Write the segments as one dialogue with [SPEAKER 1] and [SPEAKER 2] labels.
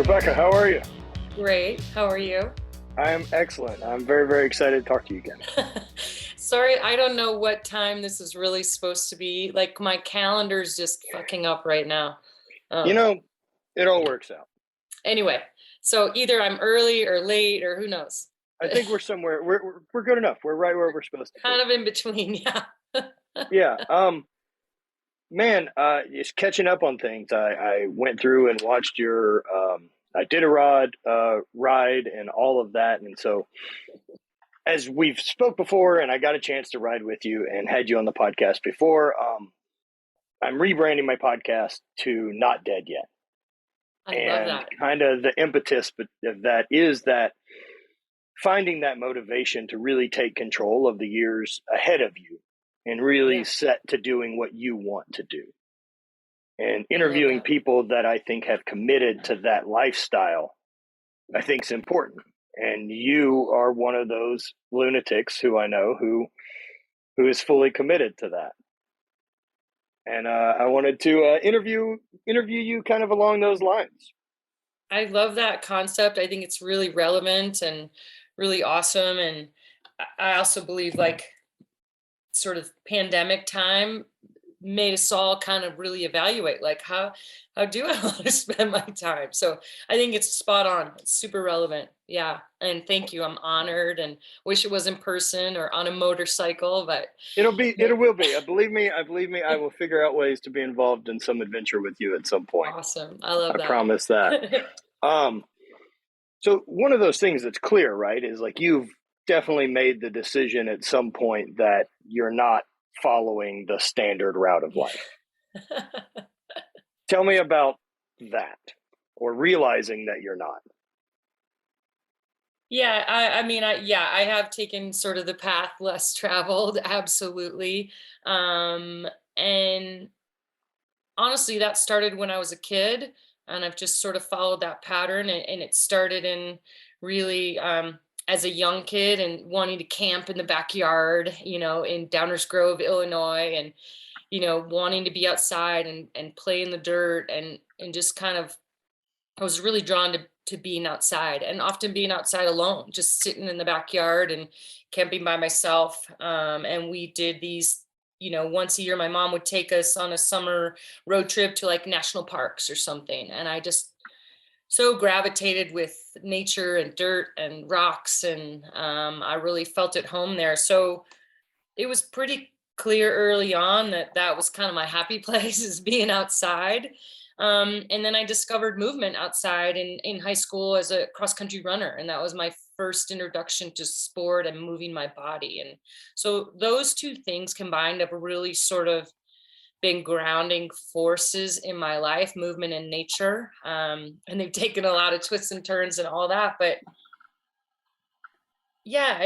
[SPEAKER 1] Rebecca, how are you?
[SPEAKER 2] Great. How are you?
[SPEAKER 1] I am excellent. I'm very, very excited to talk to you again.
[SPEAKER 2] Sorry, I don't know what time this is really supposed to be. Like my calendar's just fucking up right now.
[SPEAKER 1] It all works out.
[SPEAKER 2] Anyway, so either I'm early or late or who knows.
[SPEAKER 1] I think we're somewhere. We're good enough. We're right where we're supposed to be.
[SPEAKER 2] Kind of in between, yeah.
[SPEAKER 1] Yeah. Man, just catching up on things. I went through and watched your Iditarod ride and all of that, and so as we've spoke before, and I got a chance to ride with you and had you on the podcast before. I'm rebranding my podcast to Not Dead Yet.
[SPEAKER 2] I love that.
[SPEAKER 1] Kind of the impetus of that is that finding that motivation to really take control of the years ahead of you and really set to doing what you want to do. And interviewing people that I think have committed to that lifestyle, I think is important. And you are one of those lunatics who I know who is fully committed to that. And I wanted to interview you kind of along those lines.
[SPEAKER 2] I love that concept. I think it's really relevant and really awesome. And I also believe like sort of pandemic time made us all kind of really evaluate like how do I want to spend my time? So I think it's spot on. It's super relevant. Yeah. And thank you. I'm honored and wish it was in person or on a motorcycle, but
[SPEAKER 1] it will be. Believe me, I will figure out ways to be involved in some adventure with you at some point.
[SPEAKER 2] Awesome. I love that.
[SPEAKER 1] I promise that. So one of those things that's clear, right, is like you've definitely made the decision at some point that you're not following the standard route of life. Tell me about that, or realizing that you're not.
[SPEAKER 2] Yeah, I have taken sort of the path less traveled, absolutely. And honestly, that started when I was a kid, and I've just sort of followed that pattern. And it started in really as a young kid and wanting to camp in the backyard, in Downers Grove, Illinois, and wanting to be outside and play in the dirt and just kind of, I was really drawn to being outside and often being outside alone, just sitting in the backyard and camping by myself. And we did these, once a year, my mom would take us on a summer road trip to like national parks or something. And I just so gravitated with nature and dirt and rocks. And I really felt at home there. So it was pretty clear early on that was kind of my happy place, is being outside. And then I discovered movement outside in high school as a cross country runner. And that was my first introduction to sport and moving my body. And so those two things combined have really sort of been grounding forces in my life, movement and nature. And they've taken a lot of twists and turns and all that. But yeah,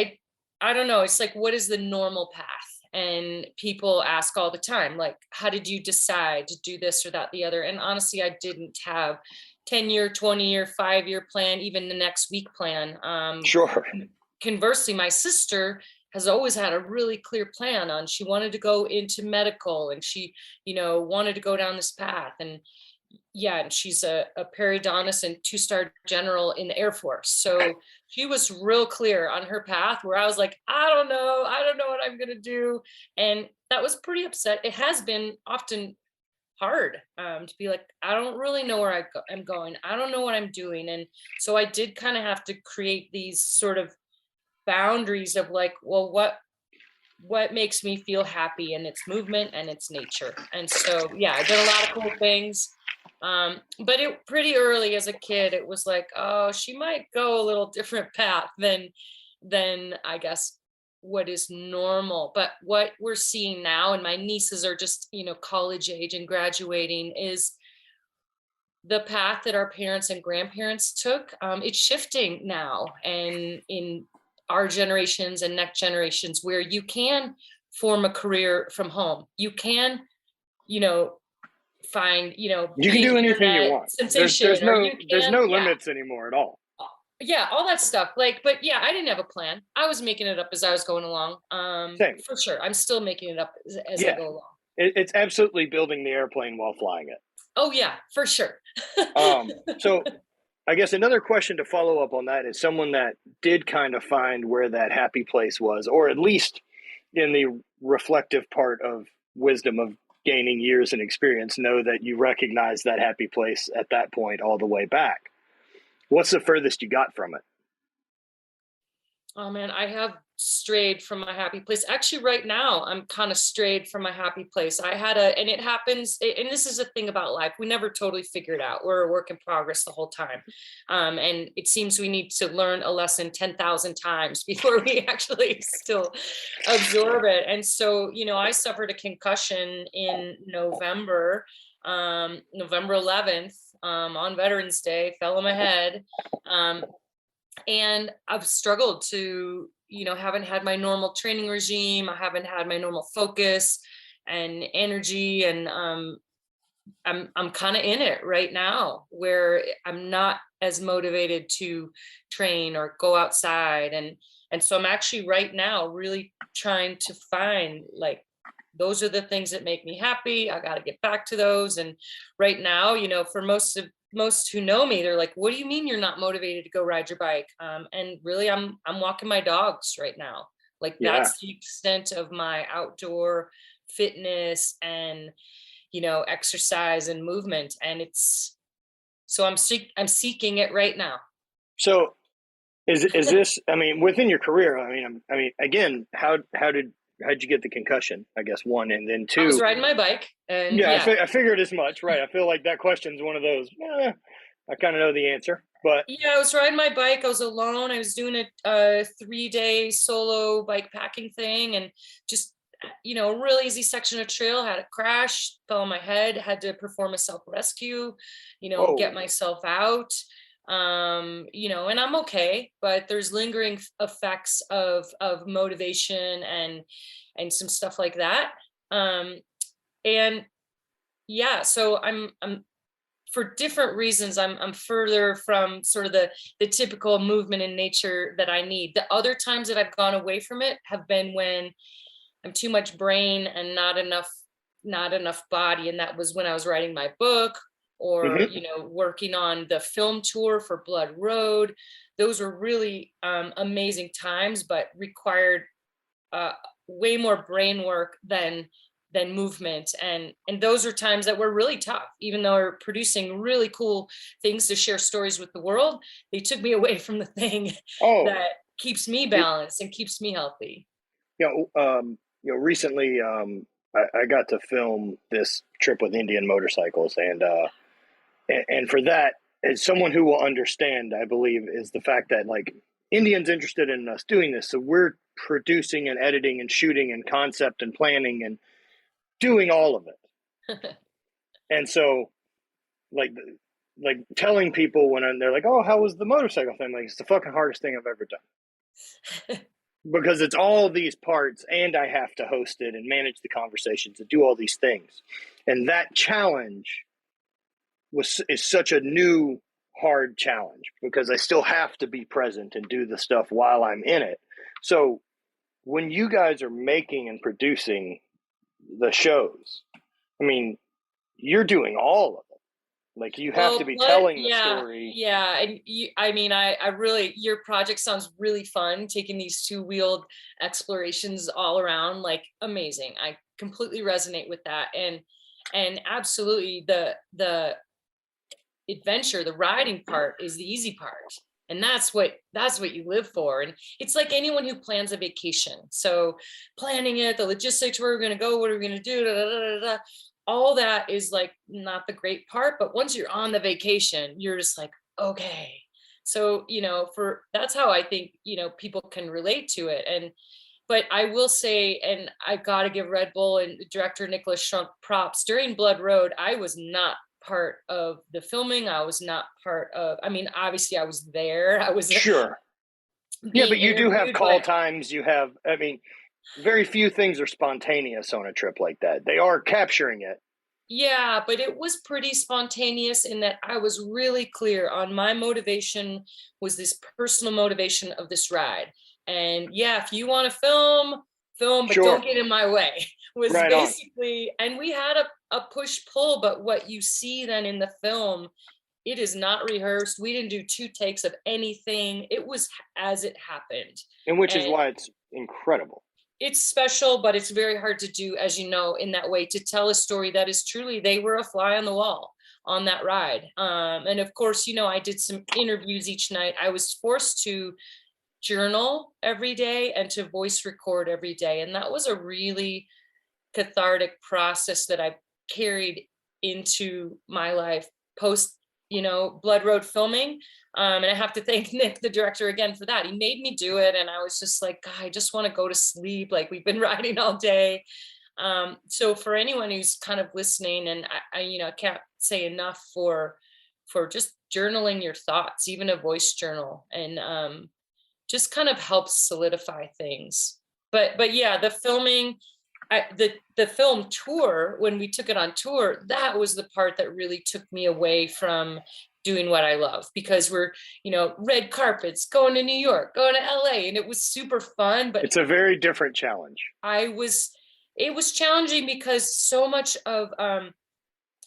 [SPEAKER 2] I don't know. It's like, what is the normal path? And people ask all the time, like, how did you decide to do this or that, the other? And honestly, I didn't have 10-year, 20-year, 5-year plan, even the next week plan.
[SPEAKER 1] Sure.
[SPEAKER 2] Conversely, my sister has always had a really clear plan on, she wanted to go into medical and she, wanted to go down this path. And and she's a periodontist and 2-star general in the Air Force. So she was real clear on her path, where I was like, I don't know what I'm going to do. And that was pretty upset. It has been often hard to be like, I don't really know where I'm going. I don't know what I'm doing. And so I did kind of have to create these sort of boundaries of like, well, what makes me feel happy? And it's movement and it's nature. And so, I did a lot of cool things. But it pretty early as a kid, it was like, oh, she might go a little different path than I guess what is normal. But what we're seeing now, and my nieces are just, college age and graduating, is the path that our parents and grandparents took. It's shifting now, and in our generations and next generations, where you can form a career from home. You can, find,
[SPEAKER 1] you can do anything you want. There's no limits anymore at all.
[SPEAKER 2] Yeah, all that stuff. Like, but I didn't have a plan. I was making it up as I was going along.
[SPEAKER 1] Same.
[SPEAKER 2] For sure. I'm still making it up as I go along.
[SPEAKER 1] It's absolutely building the airplane while flying it.
[SPEAKER 2] Oh yeah, for sure.
[SPEAKER 1] So I guess another question to follow up on that is someone that did kind of find where that happy place was, or at least in the reflective part of wisdom of gaining years and experience, know that you recognize that happy place at that point all the way back. What's the furthest you got from it?
[SPEAKER 2] Oh man, I have strayed from my happy place. Actually, right now, I'm kind of strayed from my happy place. And it happens, and this is a thing about life. We never totally figure it out. We're a work in progress the whole time. And it seems we need to learn a lesson 10,000 times before we actually still absorb it. And so, I suffered a concussion in November, November 11th, on Veterans Day, fell on my head. And I've struggled to, haven't had my normal training regime. I haven't had my normal focus and energy. And I'm kind of in it right now where I'm not as motivated to train or go outside. And so I'm actually right now really trying to find, like, those are the things that make me happy. I got to get back to those. And right now, for most who know me, they're like, what do you mean you're not motivated to go ride your bike? And really, I'm walking my dogs right now. Like, that's the extent of my outdoor fitness and, exercise and movement. And so I'm seeking it right now.
[SPEAKER 1] So is this, I mean, within your career, I mean, again, how'd you get the concussion? I guess one, and then two.
[SPEAKER 2] I was riding my bike, and
[SPEAKER 1] I figured as much. Right. I feel like that question's one of those. I kind of know the answer, but
[SPEAKER 2] yeah, I was riding my bike. I was alone. I was doing a 3-day solo bike packing thing, and just a real easy section of trail. Had a crash, fell on my head. Had to perform a self-rescue. Get myself out. And I'm okay, but there's lingering effects of motivation and some stuff like that. And yeah, so I'm for different reasons, I'm further from sort of the typical movement in nature that I need. The other times that I've gone away from it have been when I'm too much brain and not enough body. And that was when I was writing my book, or working on the film tour for Blood Road. Those were really amazing times, but required way more brain work than movement. And those are times that were really tough. Even though we're producing really cool things to share stories with the world, they took me away from the thing that keeps me balanced and keeps me healthy.
[SPEAKER 1] Recently I got to film this trip with Indian motorcycles, and for that, as someone who will understand, I believe, is the fact that, like, Indians interested in us doing this. So we're producing and editing and shooting and concept and planning and doing all of it. And so, like telling people when they're like, oh, how was the motorcycle thing? Like, it's the fucking hardest thing I've ever done. Because it's all these parts, and I have to host it and manage the conversations and do all these things. And that challenge is such a new, hard challenge, because I still have to be present and do the stuff while I'm in it. So when you guys are making and producing the shows, I mean, you're doing all of it. Like, you have to be telling the story.
[SPEAKER 2] Yeah. And I really, your project sounds really fun, taking these 2-wheeled explorations all around, like, amazing. I completely resonate with that. And absolutely the adventure, the riding part is the easy part. And that's what you live for. And it's like anyone who plans a vacation. So planning it, the logistics, where we're going to go, what are we going to do, da, da, da, da, all that is, like, not the great part. But once you're on the vacation, you're just like, okay. So, that's how I think, people can relate to it. But I will say, and I got to give Red Bull and director Nicholas Shrunk props, during Blood Road, I was not part of the filming. I was not part of, obviously I was there. I was
[SPEAKER 1] sure. Yeah, but you do have call times. You have, very few things are spontaneous on a trip like that. They are capturing it.
[SPEAKER 2] Yeah, but it was pretty spontaneous in that I was really clear on my motivation was this personal motivation of this ride. And yeah, if you want to film, but
[SPEAKER 1] sure,
[SPEAKER 2] don't get in my way, was
[SPEAKER 1] right
[SPEAKER 2] basically, and we had a push pull, but what you see then in the film it is not rehearsed. We didn't do 2 takes of anything. It was as it happened.
[SPEAKER 1] And which is why it's incredible.
[SPEAKER 2] It's special, but it's very hard to do, as you know, in that way, to tell a story that is truly, they were a fly on the wall on that ride. And of course, you know, I did some interviews each night. I was forced to journal every day and to voice record every day. And that was a really cathartic process that I carried into my life post, you know, Blood Road filming. And I have to thank Nick, the director, again for that. He made me do it. And I was just like, God, I just want to go to sleep. Like, we've been riding all day. So for anyone who's kind of listening, and I you know, can't say enough for just journaling your thoughts, even a voice journal, and just kind of helps solidify things. But yeah, the filming, the film tour, when we took it on tour, that was the part that really took me away from doing what I love, because we're, you know, red carpets, going to New York, going to LA, and it was super fun. But
[SPEAKER 1] it's a very different challenge.
[SPEAKER 2] It was challenging because so much of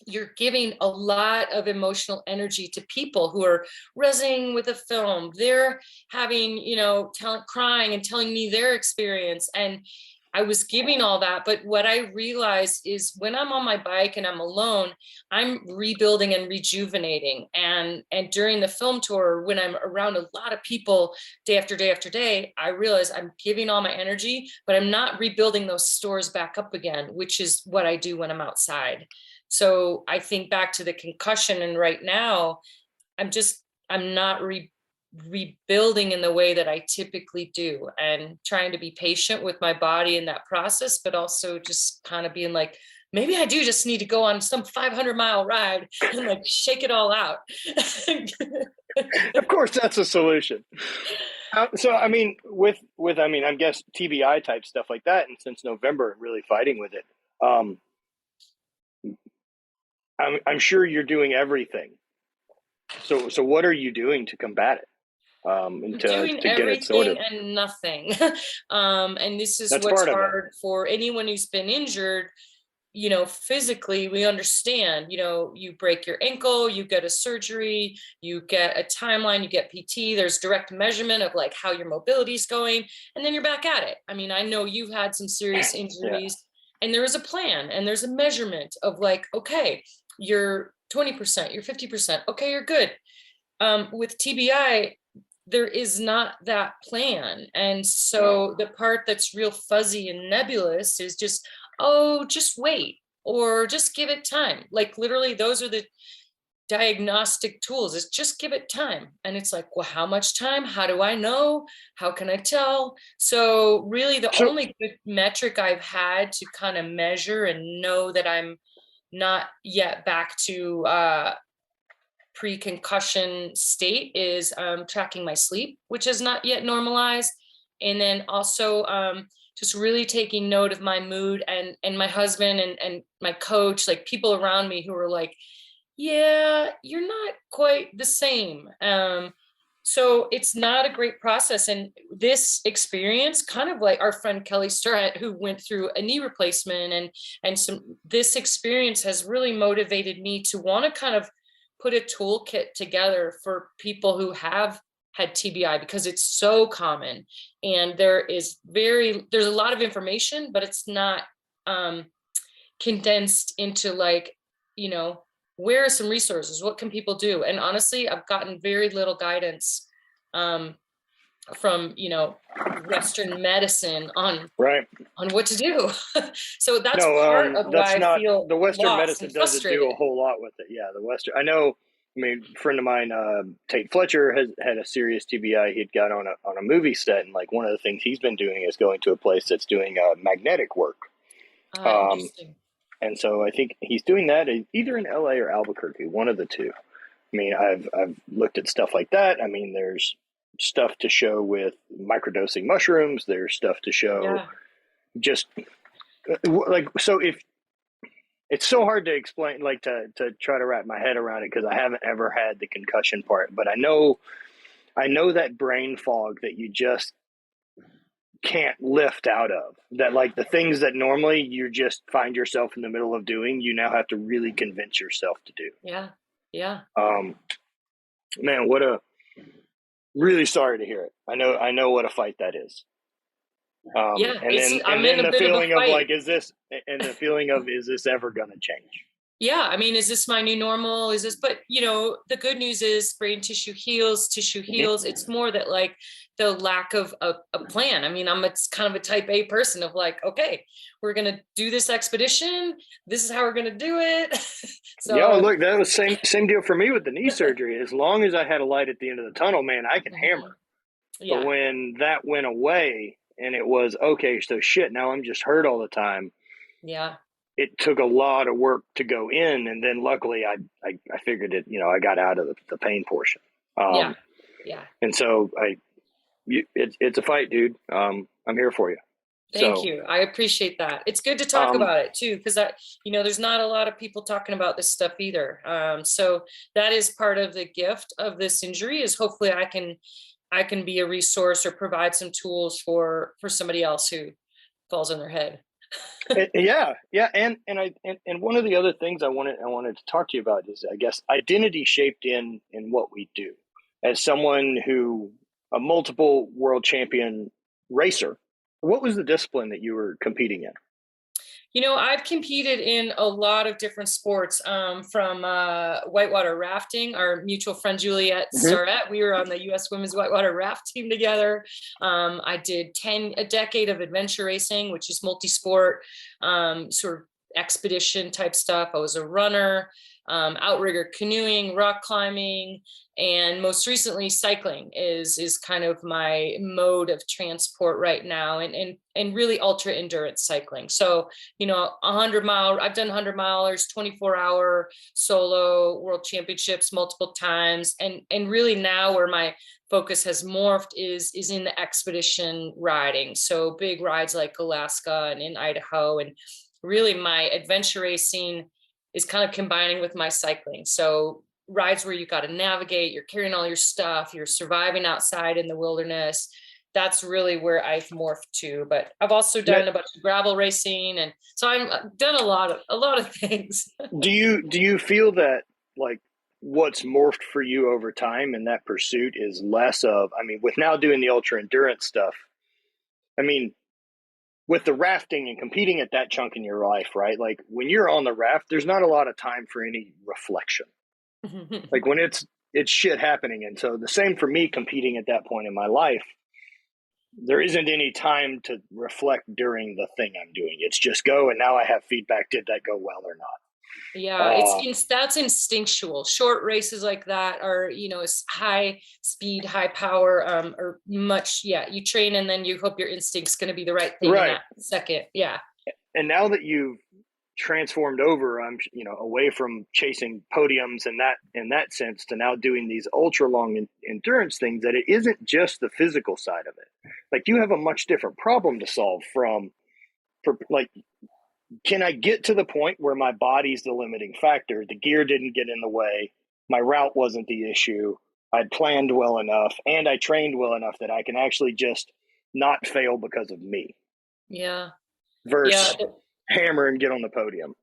[SPEAKER 2] you're giving a lot of emotional energy to people who are resonating with a film. They're having, you know, crying and telling me their experience. And I was giving all that. But what I realized is when I'm on my bike and I'm alone, I'm rebuilding and rejuvenating. And during the film tour, when I'm around a lot of people day after day after day, I realize I'm giving all my energy, but I'm not rebuilding those stores back up again, which is what I do when I'm outside. So I think back to the concussion, and right now I'm not rebuilding in the way that I typically do, and trying to be patient with my body in that process, but also just kind of being like, maybe I do just need to go on some 500-mile ride and like shake it all out.
[SPEAKER 1] Of course, that's a solution. So, I mean, with I mean, I guess TBI type stuff like that, and since November, really fighting with it. I'm sure you're doing everything. So what are you doing to combat it? And to get it sorted?
[SPEAKER 2] And nothing. And this is
[SPEAKER 1] That's
[SPEAKER 2] what's hard for anyone who's been injured. You know, physically, we understand, you know, you break your ankle, you get a surgery, you get a timeline, you get PT, there's direct measurement of like how your mobility is going, and then you're back at it. I mean, I know you've had some serious injuries. Yeah. And there is a plan, and there's a measurement of like, okay, you're 20%, you're 50%. Okay, you're good. With TBI, there is not that plan. And so the part that's real fuzzy and nebulous is just, oh, just wait, or just give it time. Like literally, those are the diagnostic tools, is just give it time. And it's like, well, how much time? How do I know? How can I tell? So really the only good metric I've had to kind of measure and know that I'm not yet back to pre-concussion state is tracking my sleep, which is not yet normalized. And then also just really taking note of my mood, and my husband and my coach, like people around me who are like, yeah, you're not quite the same. So it's not a great process. And this experience, kind of like our friend Kelly Starrett, who went through a knee replacement, this experience has really motivated me to want to kind of put a toolkit together for people who have had TBI, because it's so common, and there's a lot of information, but it's not condensed into like, you know, where are some resources? What can people do? And honestly, I've gotten very little guidance from, you know, Western medicine on what to do. So that's part of why I feel
[SPEAKER 1] the Western medicine doesn't
[SPEAKER 2] frustrated.
[SPEAKER 1] do a whole lot with it. Yeah, the Western, I know. I mean, a friend of mine, Tate Fletcher, has had a serious TBI. He'd got on a movie set, and like one of the things he's been doing is going to a place that's doing magnetic work.
[SPEAKER 2] Interesting.
[SPEAKER 1] And so I think he's doing that either in LA or Albuquerque, one of the two. I mean, I've looked at stuff like that. I mean, there's stuff to show with microdosing mushrooms. There's stuff to show just like, so if it's so hard to explain, like to try to wrap my head around it, because I haven't ever had the concussion part, but I know that brain fog that you just can't lift out of, that like the things that normally you just find yourself in the middle of doing, you now have to really convince yourself to do.
[SPEAKER 2] Yeah.
[SPEAKER 1] Man, really sorry to hear it. I know what a fight that is.
[SPEAKER 2] Yeah,
[SPEAKER 1] And
[SPEAKER 2] I'm
[SPEAKER 1] then
[SPEAKER 2] in a
[SPEAKER 1] the
[SPEAKER 2] bit of a
[SPEAKER 1] feeling of
[SPEAKER 2] fight.
[SPEAKER 1] like, is this ever going to change?
[SPEAKER 2] Yeah, I mean, is this my new normal? Is this, but the good news is brain tissue heals, tissue heals. It's more that like the lack of a plan. I mean, it's kind of a type A person of like, okay, we're going to do this expedition. This is how we're going to do it.
[SPEAKER 1] Yeah,
[SPEAKER 2] So
[SPEAKER 1] look, that was same deal for me with the knee surgery. As long as I had a light at the end of the tunnel, man, I can hammer. But
[SPEAKER 2] yeah,
[SPEAKER 1] when that went away and it was, okay, so shit, now I'm just hurt all the time.
[SPEAKER 2] yeah,
[SPEAKER 1] It took a lot of work to go in. And then luckily I figured it, I got out of the pain portion.
[SPEAKER 2] yeah, yeah.
[SPEAKER 1] And so it's a fight, dude. I'm here for you.
[SPEAKER 2] Thank
[SPEAKER 1] So,
[SPEAKER 2] you. I appreciate that. It's good to talk about it too, because there's not a lot of people talking about this stuff either. So that is part of the gift of this injury is hopefully I can be a resource or provide some tools for somebody else who falls on their head.
[SPEAKER 1] yeah. And one of the other things I wanted to talk to you about is, I guess, identity shaped in what we do. As someone a multiple world champion racer, what was the discipline that you were competing in?
[SPEAKER 2] I've competed in a lot of different sports, from whitewater rafting. Our mutual friend Juliet Starrett, we were on the U.S. Women's Whitewater Raft team together. I did a decade of adventure racing, which is multi-sport, sort of expedition type stuff. I was a runner, outrigger canoeing, rock climbing, and most recently cycling is kind of my mode of transport right now, and really ultra endurance cycling. So 100-mile, I've done 100-milers, 24-hour solo world championships multiple times, and really now where my focus has morphed is in the expedition riding. So big rides like Alaska and in Idaho, and really my adventure racing is kind of combining with my cycling. So rides where you got to navigate, you're carrying all your stuff, you're surviving outside in the wilderness. That's really where I've morphed to. But I've also done a bunch of gravel racing, and so I've done a lot of things.
[SPEAKER 1] Do you feel that, like, what's morphed for you over time in that pursuit is less of, I mean, with now doing the ultra endurance stuff, I mean, with the rafting and competing at that chunk in your life, right? Like when you're on the raft, there's not a lot of time for any reflection. Like when it's shit happening. And so the same for me competing at that point in my life, there isn't any time to reflect during the thing I'm doing. It's just go. And now I have feedback. Did that go well or not?
[SPEAKER 2] Yeah, that's instinctual. Short races like that are, high speed, high power, or much. Yeah, you train and then you hope your instinct's going to be the right thing in that second. Yeah.
[SPEAKER 1] And now that you've transformed over, away from chasing podiums and that in that sense to now doing these ultra long endurance things, that it isn't just the physical side of it. Like you have a much different problem to solve like, can I get to the point where my body's the limiting factor? The gear didn't get in the way. My route wasn't the issue. I'd planned well enough and I trained well enough that I can actually just not fail because of me.
[SPEAKER 2] Yeah.
[SPEAKER 1] Versus hammer and get on the podium.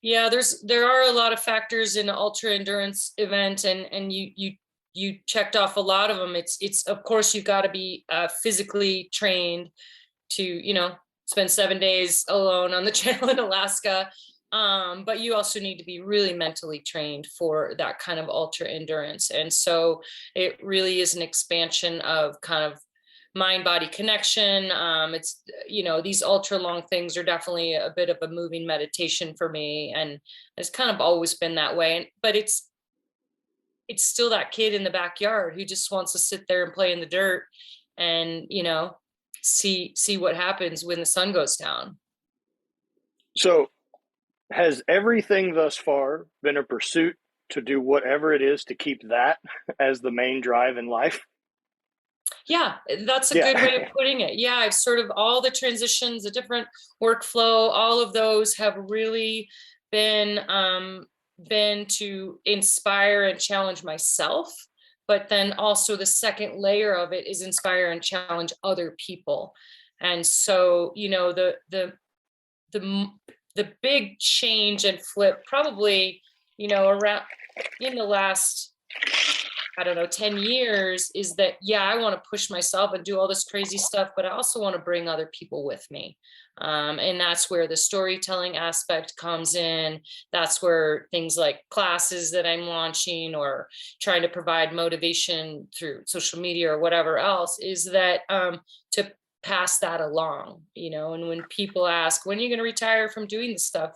[SPEAKER 2] Yeah, there are a lot of factors in an ultra endurance event, and you checked off a lot of them. It's of course you've got to be physically trained to spend 7 days alone on the trail in Alaska. But you also need to be really mentally trained for that kind of ultra endurance. And so it really is an expansion of kind of mind-body connection. It's, these ultra long things are definitely a bit of a moving meditation for me. And it's kind of always been that way. But it's still that kid in the backyard who just wants to sit there and play in the dirt and, see what happens when the sun goes down.
[SPEAKER 1] So has everything thus far been a pursuit to do whatever it is to keep that as the main drive in life?
[SPEAKER 2] Yeah, that's a good way of putting it. Yeah, I've sort of all the transitions, the different workflow, all of those have really been to inspire and challenge myself. But then also the second layer of it is inspire and challenge other people. And so, the big change and flip probably, around in the last I don't know, 10 years is that, yeah, I want to push myself and do all this crazy stuff, but I also want to bring other people with me. And that's where the storytelling aspect comes in. That's where things like classes that I'm launching or trying to provide motivation through social media or whatever else is that to pass that along, you know. And when people ask, when are you going to retire from doing this stuff?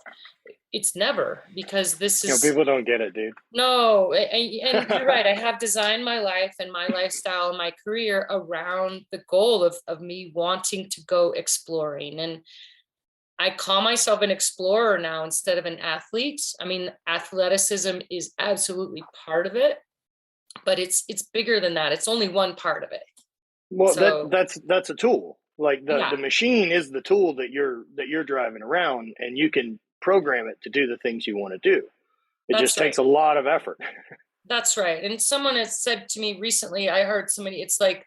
[SPEAKER 2] It's never, because this is,
[SPEAKER 1] people don't get it, dude.
[SPEAKER 2] No, and you're right. I have designed my life and my lifestyle and my career around the goal of me wanting to go exploring. And I call myself an explorer now instead of an athlete. I mean, athleticism is absolutely part of it, but it's bigger than that. It's only one part of it.
[SPEAKER 1] Well,
[SPEAKER 2] So,
[SPEAKER 1] that's a tool. Like the
[SPEAKER 2] yeah,
[SPEAKER 1] machine is the tool that you're driving around, and you can program it to do the things you want to do. It
[SPEAKER 2] that's
[SPEAKER 1] just takes
[SPEAKER 2] right.
[SPEAKER 1] a lot of effort.
[SPEAKER 2] That's right. And someone has said to me recently, I heard somebody, it's like,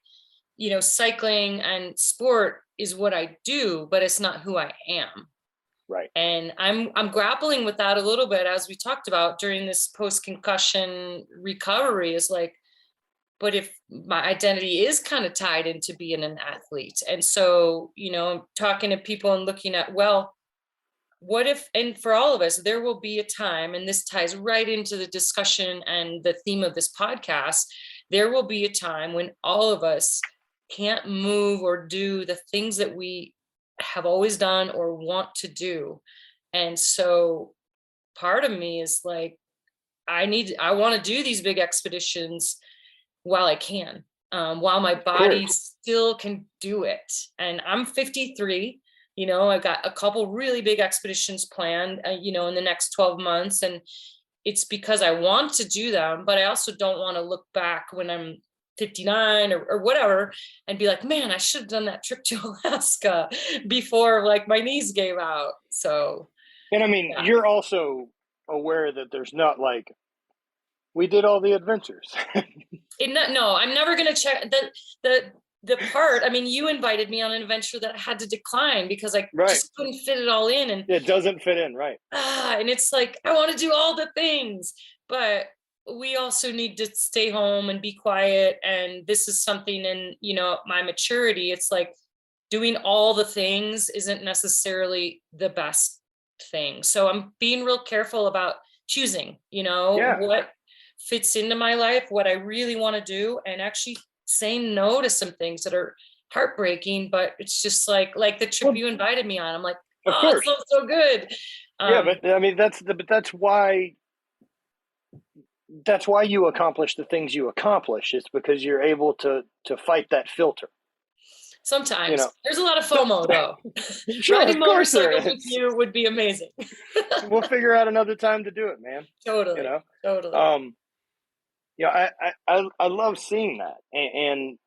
[SPEAKER 2] you know, cycling and sport is what I do, but it's not who I am.
[SPEAKER 1] Right.
[SPEAKER 2] And I'm grappling with that a little bit, as we talked about during this post-concussion recovery, is like, but if my identity is kind of tied into being an athlete. And so, you know, talking to people and looking at, well, what if, and for all of us, there will be a time, and this ties right into the discussion and the theme of this podcast, there will be a time when all of us can't move or do the things that we have always done or want to do. And so part of me is like, I want to do these big expeditions while I can, while my body still can do it. And I'm 53. You know, I've got a couple really big expeditions planned, you know, in the next 12 months. And it's because I want to do them, but I also don't want to look back when I'm 59 or whatever and be like, man, I should have done that trip to Alaska before like my knees gave out. So,
[SPEAKER 1] and I mean,
[SPEAKER 2] yeah.
[SPEAKER 1] You're also aware that there's not like, we did all the adventures.
[SPEAKER 2] No, I'm never going to check the part. I mean, you invited me on an adventure that I had to decline because I just couldn't fit it all in. And
[SPEAKER 1] it doesn't fit in. Right.
[SPEAKER 2] And it's like, I want to do all the things, but we also need to stay home and be quiet. And this is something in, you know, my maturity. It's like doing all the things isn't necessarily the best thing. So I'm being real careful about choosing, you know, what fits into my life, what I really want to do, and actually saying no to some things that are heartbreaking, but it's just like the trip you invited me on. I'm like, oh, it sounds so good.
[SPEAKER 1] But I mean, that's why you accomplish the things you accomplish. It's because you're able to fight that filter.
[SPEAKER 2] Sometimes, you know, there's a lot of FOMO though.
[SPEAKER 1] Sure,
[SPEAKER 2] riding motorcycles
[SPEAKER 1] with
[SPEAKER 2] you would be amazing.
[SPEAKER 1] We'll figure out another time to do it, man.
[SPEAKER 2] Totally.
[SPEAKER 1] You know,
[SPEAKER 2] totally.
[SPEAKER 1] Yeah, I love seeing that. And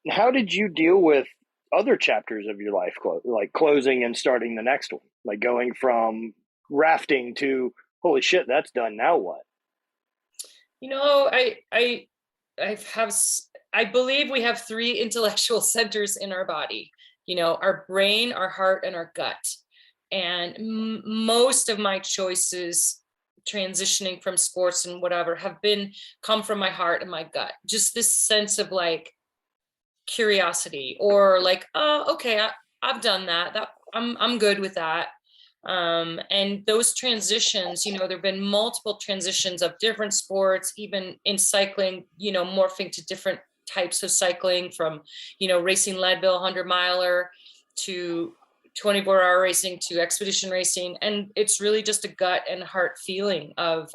[SPEAKER 1] how did you deal with other chapters of your life, like closing and starting the next one, like going from rafting to holy shit, that's done. Now what?
[SPEAKER 2] You know, I believe we have three intellectual centers in our body, you know, our brain, our heart, and our gut. And most of my choices transitioning from sports and whatever have come from my heart and my gut. Just this sense of like curiosity, or like, oh, okay, I've done that. I'm good with that. And those transitions, you know, there've been multiple transitions of different sports, even in cycling, you know, morphing to different types of cycling, from, you know, racing Leadville 100-miler to 24-hour racing to expedition racing. And it's really just a gut and heart feeling of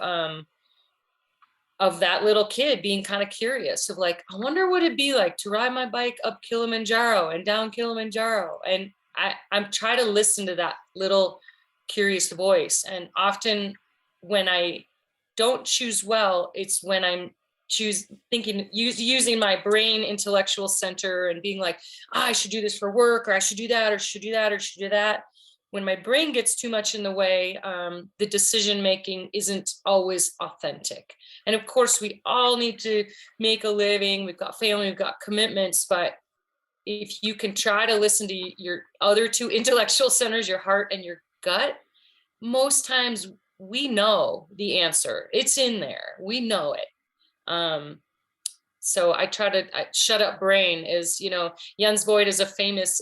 [SPEAKER 2] that little kid being kind of curious of like, I wonder what it'd be like to ride my bike up Kilimanjaro and down Kilimanjaro. And I'm trying to listen to that little curious voice. And often when I don't choose well, it's when I'm using my brain intellectual center and being like, I should do this for work, or I should do that, or should do that, or should do that. When my brain gets too much in the way, the decision making isn't always authentic. And of course, we all need to make a living. We've got family, we've got commitments, but if you can try to listen to your other two intellectual centers, your heart and your gut, most times we know the answer. It's in there. We know it. So I try to shut up brain is, Jens Voigt is a famous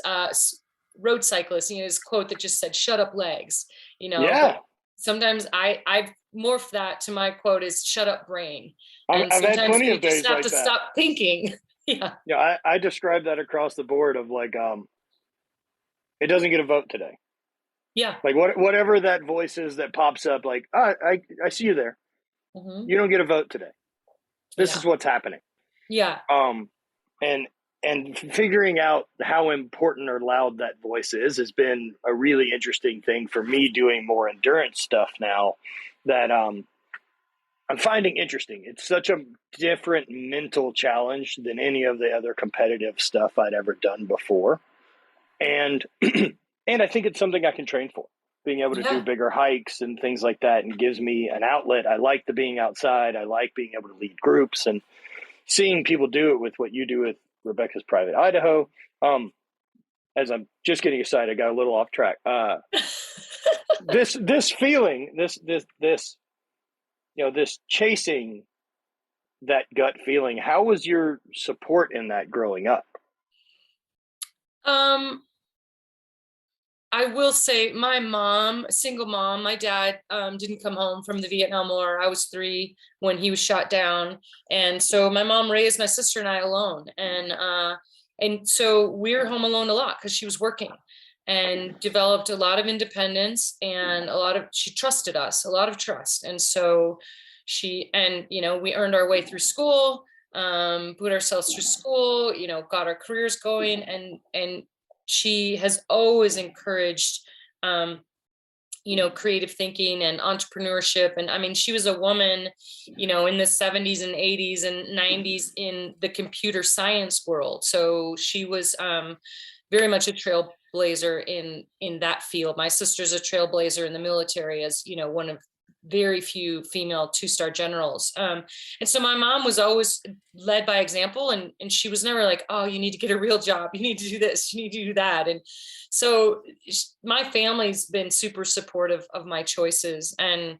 [SPEAKER 2] road cyclist, his quote that just said, shut up legs,
[SPEAKER 1] Yeah.
[SPEAKER 2] but sometimes I've morphed that to my quote is shut up brain. And
[SPEAKER 1] I've had
[SPEAKER 2] sometimes
[SPEAKER 1] plenty
[SPEAKER 2] you
[SPEAKER 1] of
[SPEAKER 2] just
[SPEAKER 1] days
[SPEAKER 2] have
[SPEAKER 1] like
[SPEAKER 2] to
[SPEAKER 1] that.
[SPEAKER 2] stop thinking. Yeah.
[SPEAKER 1] Yeah. I describe that across the board of like, it doesn't get a vote today.
[SPEAKER 2] Yeah.
[SPEAKER 1] Like whatever that voice is that pops up, like, I see you there.
[SPEAKER 2] Mm-hmm.
[SPEAKER 1] You don't get a vote today. This is what's happening.
[SPEAKER 2] Yeah.
[SPEAKER 1] And figuring out how important or loud that voice is has been a really interesting thing for me doing more endurance stuff now that I'm finding interesting. It's such a different mental challenge than any of the other competitive stuff I'd ever done before. And and I think it's something I can train for. Being able to do bigger hikes and things like that, and gives me an outlet. I like the being outside. I like being able to lead groups and seeing people do it with what you do with Rebecca's Private Idaho. As I'm just getting aside, I got a little off track. This feeling, this chasing that gut feeling. How was your support in that growing up?
[SPEAKER 2] I will say my mom, single mom, my dad didn't come home from the Vietnam War. I was 3 when he was shot down. And so my mom raised my sister and I alone. And so we were home alone a lot because she was working, and developed a lot of independence and she trusted us, a lot of trust. And so we earned our way through school, put ourselves through school, got our careers going, and she has always encouraged, creative thinking and entrepreneurship. And I mean, she was a woman, in the 70s and 80s and 90s in the computer science world. So she was very much a trailblazer in that field. My sister's a trailblazer in the military as, one of very few female 2-star generals. And so my mom was always led by example, and she was never like, oh, you need to get a real job. You need to do this, you need to do that. And so my family's been super supportive of my choices, and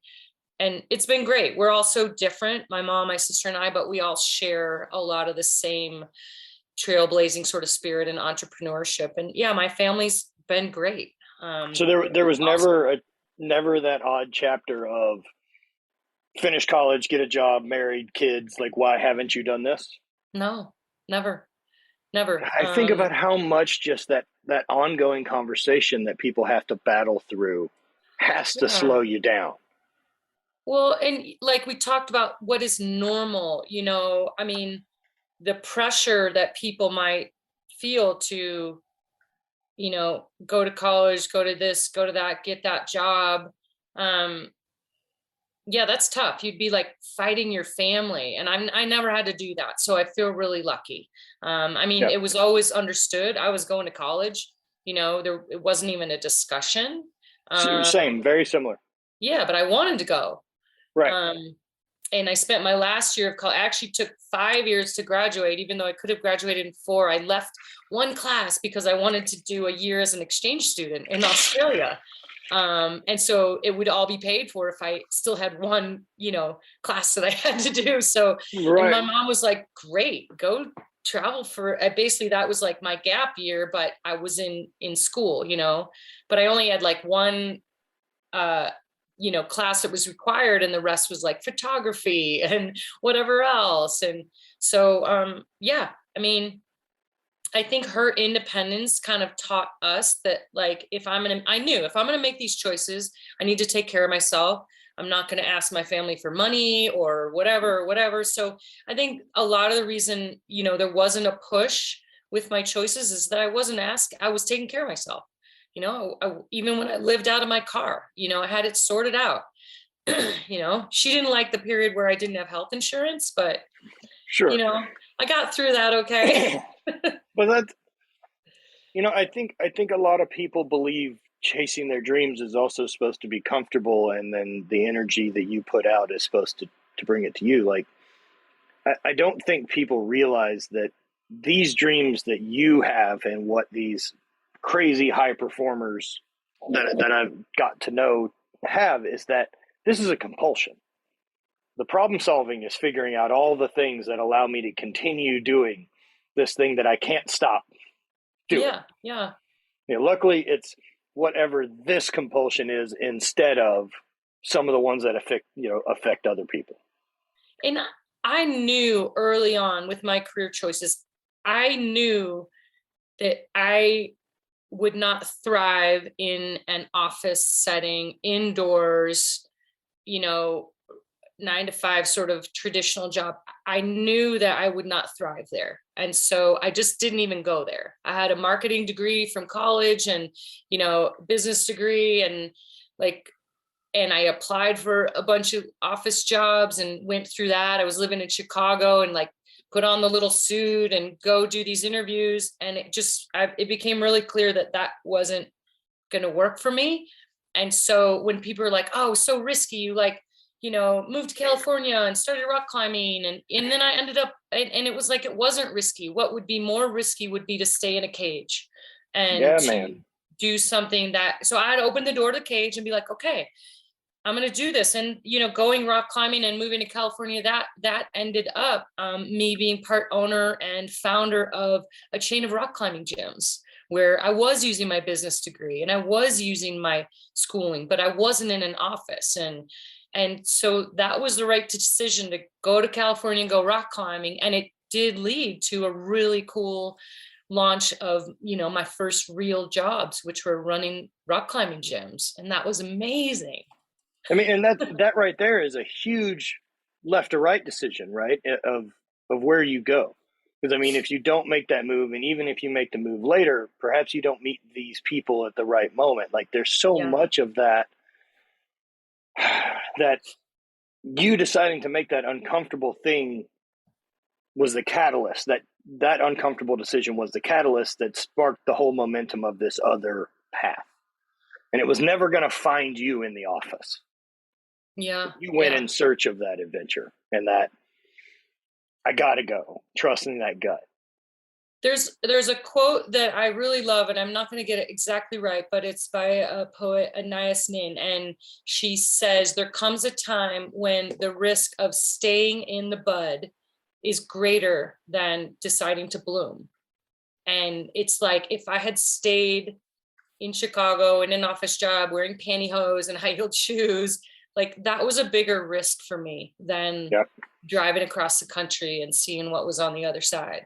[SPEAKER 2] it's been great. We're all so different, my mom, my sister and I, but we all share a lot of the same trailblazing sort of spirit and entrepreneurship. And yeah, my family's been great.
[SPEAKER 1] So there was awesome. never that odd chapter of finish college, get a job, married, kids. Like, why haven't you done this?
[SPEAKER 2] No, never.
[SPEAKER 1] I think about how much just that ongoing conversation that people have to battle through has to slow you down.
[SPEAKER 2] Well, and like we talked about what is normal, I mean, the pressure that people might feel to, go to college, go to this, go to that, get that job. Yeah, that's tough. You'd be like fighting your family, and I never had to do that. So I feel really lucky. I mean, it was always understood. I was going to college, it wasn't even a discussion.
[SPEAKER 1] Same, very similar.
[SPEAKER 2] Yeah, but I wanted to go.
[SPEAKER 1] Right.
[SPEAKER 2] And I spent my last year of college. I actually took 5 years to graduate, even though I could have graduated in 4. I left one class because I wanted to do a year as an exchange student in Australia. And so it would all be paid for if I still had one, class that I had to do. So, right. And my mom was like, great, go travel for, basically that was like my gap year, but I was in school, but I only had like one, class that was required, and the rest was like photography and whatever else. And so, yeah, I mean, I think her independence kind of taught us that, like, I knew if I'm going to make these choices, I need to take care of myself. I'm not going to ask my family for money or whatever. So I think a lot of the reason, there wasn't a push with my choices is that I wasn't asked, I was taking care of myself. Even when I lived out of my car, I had it sorted out. She didn't like the period where I didn't have health insurance, but
[SPEAKER 1] sure,
[SPEAKER 2] I got through that okay.
[SPEAKER 1] But that's, I think a lot of people believe chasing their dreams is also supposed to be comfortable, and then the energy that you put out is supposed to bring it to you. Like, I don't think people realize that these dreams that you have and what these crazy high performers that I've got to know have is that this is a compulsion. The problem solving is figuring out all the things that allow me to continue doing this thing that I can't stop doing.
[SPEAKER 2] Yeah.
[SPEAKER 1] Luckily, it's whatever this compulsion is instead of some of the ones that affect other people.
[SPEAKER 2] And I knew early on with my career choices, I knew that I would not thrive in an office setting, indoors, 9 to 5 sort of traditional job. I knew that I would not thrive there. And so I just didn't even go there. I had a marketing degree from college and, business degree and I applied for a bunch of office jobs and went through that. I was living in Chicago and put on the little suit and go do these interviews. And it became really clear that wasn't going to work for me. And so when people are like, oh, so risky, you moved to California and started rock climbing. And then I ended up, and it was it wasn't risky. What would be more risky would be to stay in a cage and do something so I'd open the door to the cage and be like, okay, I'm going to do this. And, going rock climbing and moving to California, that ended up me being part owner and founder of a chain of rock climbing gyms where I was using my business degree and I was using my schooling, but I wasn't in an office. And so that was the right decision to go to California and go rock climbing. And it did lead to a really cool launch of, my first real jobs, which were running rock climbing gyms. And that was amazing.
[SPEAKER 1] I mean, and that right there is a huge left to right decision, right? Of where you go. Because I mean, if you don't make that move, and even if you make the move later, perhaps you don't meet these people at the right moment. There's so much of that you deciding to make that uncomfortable thing was the catalyst. That uncomfortable decision was the catalyst that sparked the whole momentum of this other path. And it was never going to find you in the office.
[SPEAKER 2] Yeah.
[SPEAKER 1] You went in search of that adventure and that I got to go, trusting that gut.
[SPEAKER 2] There's a quote that I really love, and I'm not going to get it exactly right, but it's by a poet, Anais Nin, and she says, there comes a time when the risk of staying in the bud is greater than deciding to bloom. And it's if I had stayed in Chicago in an office job wearing pantyhose and high-heeled shoes, that was a bigger risk for me than driving across the country and seeing what was on the other side.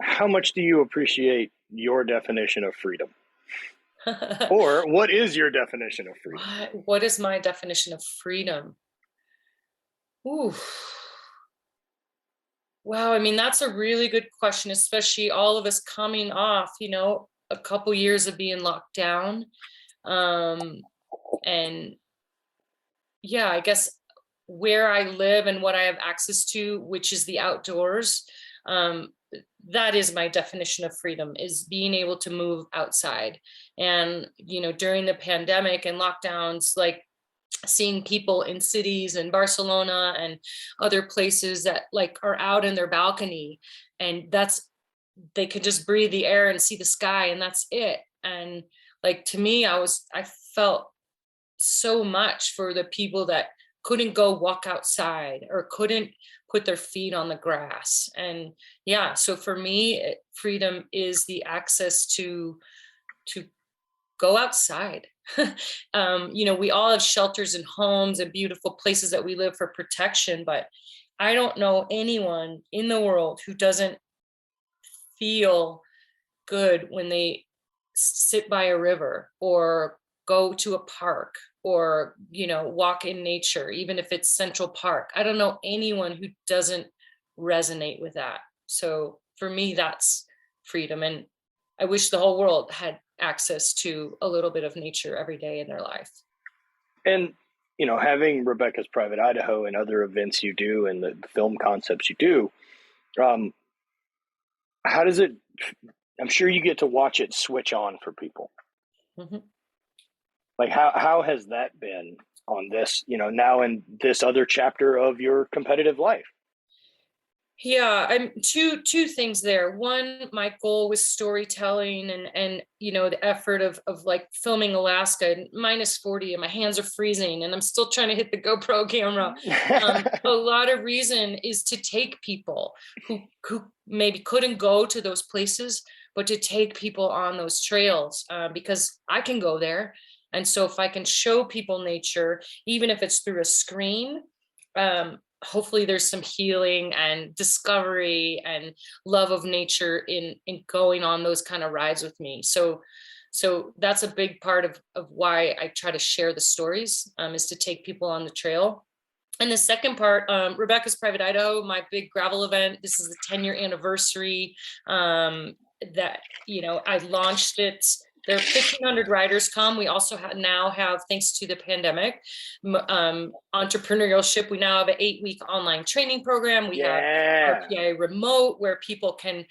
[SPEAKER 1] How much do you appreciate your definition of freedom? Or what is your definition of freedom?
[SPEAKER 2] What is my definition of freedom? Ooh. Wow. I mean, that's a really good question, especially all of us coming off, a couple years of being locked down. And yeah, I guess where I live and what I have access to, which is the outdoors, that is my definition of freedom, is being able to move outside. And, during the pandemic and lockdowns, seeing people in cities and Barcelona and other places that are out in their balcony, and they could just breathe the air and see the sky, and that's it. And to me, I felt so much for the people that couldn't go walk outside or couldn't put their feet on the grass. And yeah, so for me, freedom is the access to go outside. We all have shelters and homes and beautiful places that we live for protection, but I don't know anyone in the world who doesn't feel good when they sit by a river or go to a park or, walk in nature, even if it's Central Park. I don't know anyone who doesn't resonate with that. So for me, that's freedom. And I wish the whole world had access to a little bit of nature every day in their life.
[SPEAKER 1] And, having Rebecca's Private Idaho and other events you do and the film concepts you do, how does it, I'm sure you get to watch it switch on for people.
[SPEAKER 2] Mm-hmm.
[SPEAKER 1] How has that been on this, now in this other chapter of your competitive life?
[SPEAKER 2] Yeah, I'm two things there. One, my goal was storytelling and the effort of like filming Alaska -40 and my hands are freezing and I'm still trying to hit the GoPro camera. A lot of reason is to take people who maybe couldn't go to those places, but to take people on those trails, because I can go there. And so if I can show people nature, even if it's through a screen, hopefully there's some healing and discovery and love of nature in going on those kind of rides with me. So that's a big part of why I try to share the stories, is to take people on the trail. And the second part, Rebecca's Private Idaho, my big gravel event. This is the 10-year anniversary, that I launched it. There are 1,500 riders come. We also now have, thanks to the pandemic, entrepreneurship, we now have an 8-week online training program. We have RPI remote, where people can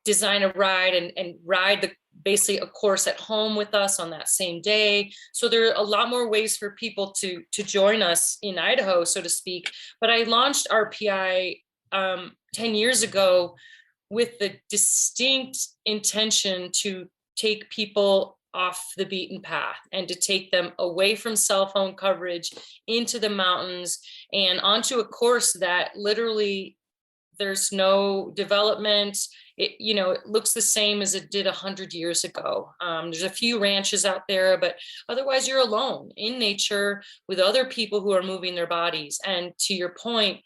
[SPEAKER 2] design a ride and ride basically a course at home with us on that same day. So there are a lot more ways for people to join us in Idaho, so to speak. But I launched RPI 10 years ago with the distinct intention to take people off the beaten path and to take them away from cell phone coverage into the mountains and onto a course that literally there's no development. It looks the same as it did 100 years ago. There's a few ranches out there, but otherwise you're alone in nature with other people who are moving their bodies. And to your point,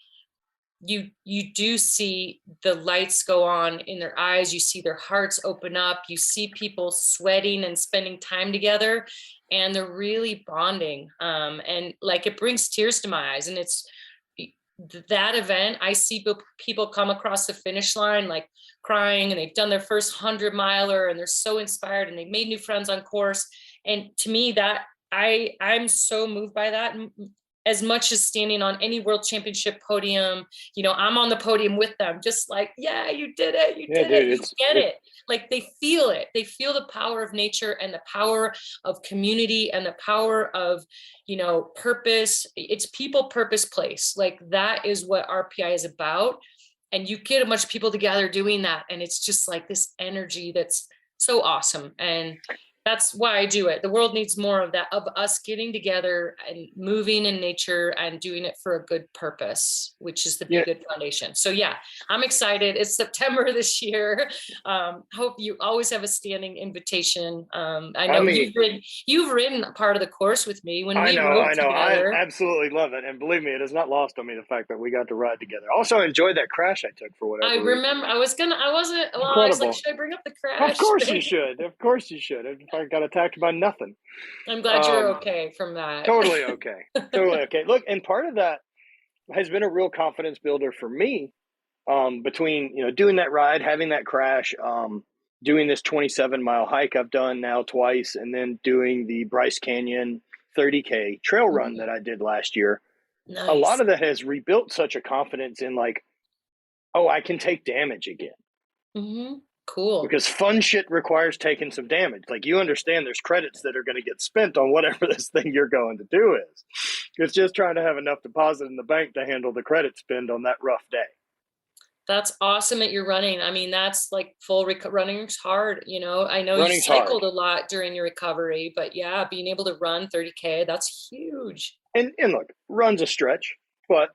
[SPEAKER 2] you do see the lights go on in their eyes. You see their hearts open up. You see people sweating and spending time together, and they're really bonding. And like, it brings tears to my eyes. And it's that event. I see people come across the finish line like crying, and they've done their first 100-miler and they're so inspired and they've made new friends on course. And to me, that I'm so moved by that. As much as standing on any world championship podium, I'm on the podium with them, just like, yeah, you did it. You did it. You get it. Like, they feel it. They feel the power of nature and the power of community and the power of, purpose. It's people, purpose, place. Like, that is what RPI is about. And you get a bunch of people together doing that. And it's just like this energy that's so awesome. And that's why I do it. The world needs more of that, of us getting together and moving in nature and doing it for a good purpose, which is the Be Good Foundation. So yeah, I'm excited. It's September this year. Hope you always have a standing invitation. I know you've ridden part of the course with me when we rode together.
[SPEAKER 1] I absolutely love it. And believe me, it is not lost on me the fact that we got to ride together. Also, I enjoyed that crash I took for whatever reason.
[SPEAKER 2] Remember, I was like, should I bring up the crash?
[SPEAKER 1] Of course you should. Of course you should. I got attacked by nothing.
[SPEAKER 2] I'm glad you're okay from that.
[SPEAKER 1] Totally okay. Totally okay. Look, and part of that has been a real confidence builder for me, between, doing that ride, having that crash, doing this 27-mile hike I've done now twice, and then doing the Bryce Canyon 30K trail run that I did last year. Nice. A lot of that has rebuilt such a confidence in like, oh, I can take damage again.
[SPEAKER 2] Mm-hmm. Cool.
[SPEAKER 1] Because fun shit requires taking some damage. Like, you understand there's credits that are going to get spent on whatever this thing you're going to do is. It's just trying to have enough deposit in the bank to handle the credit spend on that rough day.
[SPEAKER 2] That's awesome that you're running. I mean, that's like full running's hard. I know you cycled a lot during your recovery, but yeah, being able to run 30K, that's huge.
[SPEAKER 1] And look, run's a stretch, but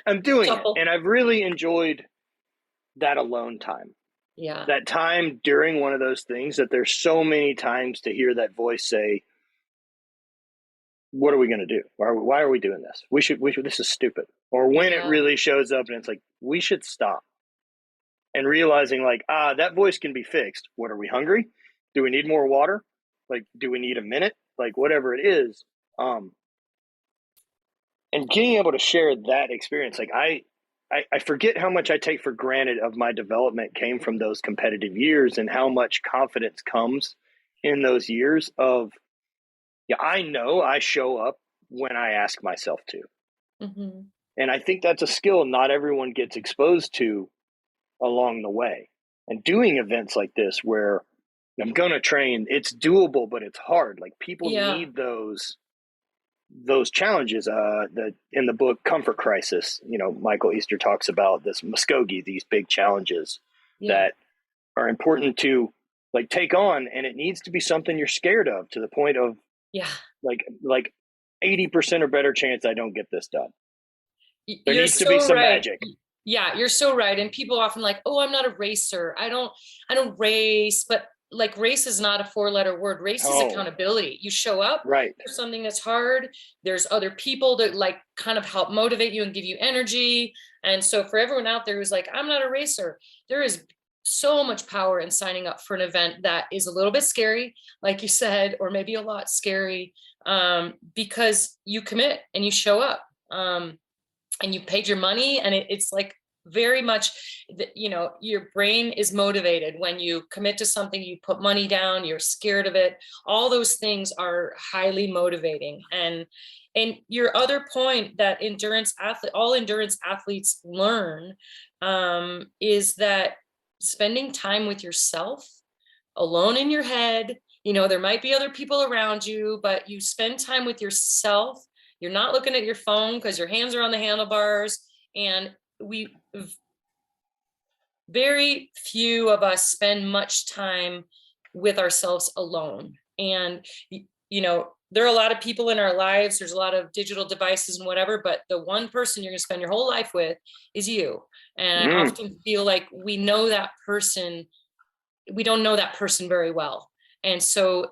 [SPEAKER 1] I'm doing it. And I've really enjoyed that alone time.
[SPEAKER 2] Yeah.
[SPEAKER 1] That time during one of those things that there's so many times to hear that voice say, what are we going to do? Why are we doing this? We should, this is stupid. Or when it really shows up and it's like, we should stop. And realizing like, that voice can be fixed. What, are we hungry? Do we need more water? Like, do we need a minute? Like, whatever it is. And being able to share that experience, like I forget how much I take for granted of my development came from those competitive years, and how much confidence comes in those years of, I know I show up when I ask myself to. Mm-hmm. And I think that's a skill not everyone gets exposed to along the way. And doing events like this where I'm going to train, it's doable, but it's hard. Like, people need those those challenges, in the book Comfort Crisis, Michael Easter talks about this Muskogee, these big challenges that are important to like take on, and it needs to be something you're scared of, to the point of like 80% or better chance I don't get this done. There needs to be some magic.
[SPEAKER 2] Yeah, you're so right. And people often like, oh, I'm not a racer. I don't race, but like race is not a 4-letter word. Race is accountability. You show up for something that's hard. There's other people that like kind of help motivate you and give you energy. And so for everyone out there who's like, I'm not a racer, there is so much power in signing up for an event that is a little bit scary, like you said, or maybe a lot scary, because you commit and you show up, and you paid your money, and it's like very much, your brain is motivated when you commit to something. You put money down, you're scared of it. All those things are highly motivating. And your other point that all endurance athletes learn, is that spending time with yourself, alone in your head, there might be other people around you, but you spend time with yourself. You're not looking at your phone because your hands are on the handlebars. And very few of us spend much time with ourselves alone. And, there are a lot of people in our lives. There's a lot of digital devices and whatever, but the one person you're going to spend your whole life with is you. And I often feel like we know that person. We don't know that person very well. And so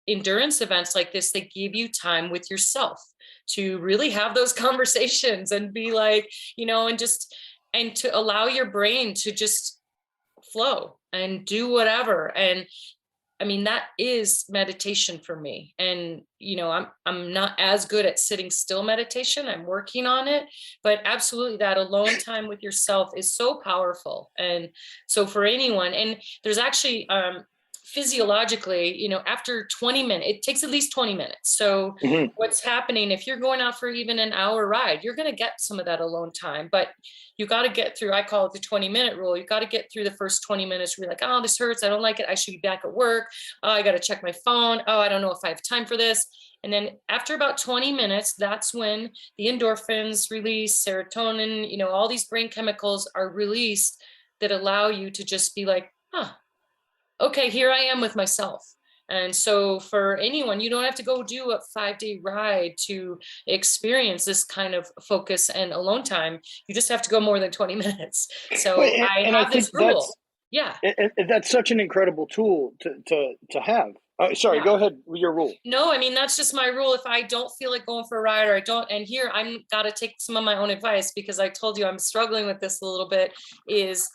[SPEAKER 2] endurance events like this, they give you time with yourself to really have those conversations and be like, and to allow your brain to just flow and do whatever. And I mean, that is meditation for me. And, I'm not as good at sitting still meditation. I'm working on it, but absolutely that alone time with yourself is so powerful. And so for anyone, and there's actually, physiologically, after 20 minutes, it takes at least 20 minutes. So what's happening, if you're going out for even an hour ride, you're going to get some of that alone time, but you got to get through, I call it the 20-minute rule. You got to get through the first 20 minutes where you're like, oh, this hurts. I don't like it. I should be back at work. Oh, I got to check my phone. Oh, I don't know if I have time for this. And then after about 20 minutes, that's when the endorphins release, serotonin, all these brain chemicals are released that allow you to just be like, okay, here I am with myself. And so for anyone, you don't have to go do a 5-day ride to experience this kind of focus and alone time. You just have to go more than 20 minutes. So I have this rule.
[SPEAKER 1] That's such an incredible tool to have. Sorry, go ahead with your rule.
[SPEAKER 2] No, I mean, that's just my rule. If I don't feel like going for a ride, or I don't, and here I'm got to take some of my own advice, because I told you I'm struggling with this a little bit, is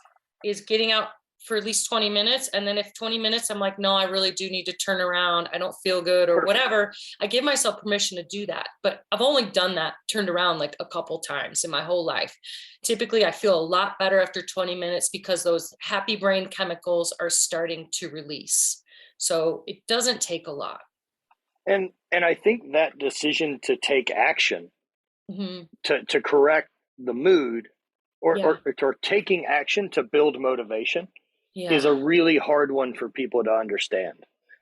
[SPEAKER 2] getting out for at least 20 minutes. And then if 20 minutes, I'm like, no, I really do need to turn around. I don't feel good or whatever. I give myself permission to do that. But I've only done that, turned around like a couple times in my whole life. Typically, I feel a lot better after 20 minutes because those happy brain chemicals are starting to release. So it doesn't take a lot.
[SPEAKER 1] And I think that decision to take action, to correct the mood, or taking action to build motivation, is a really hard one for people to understand.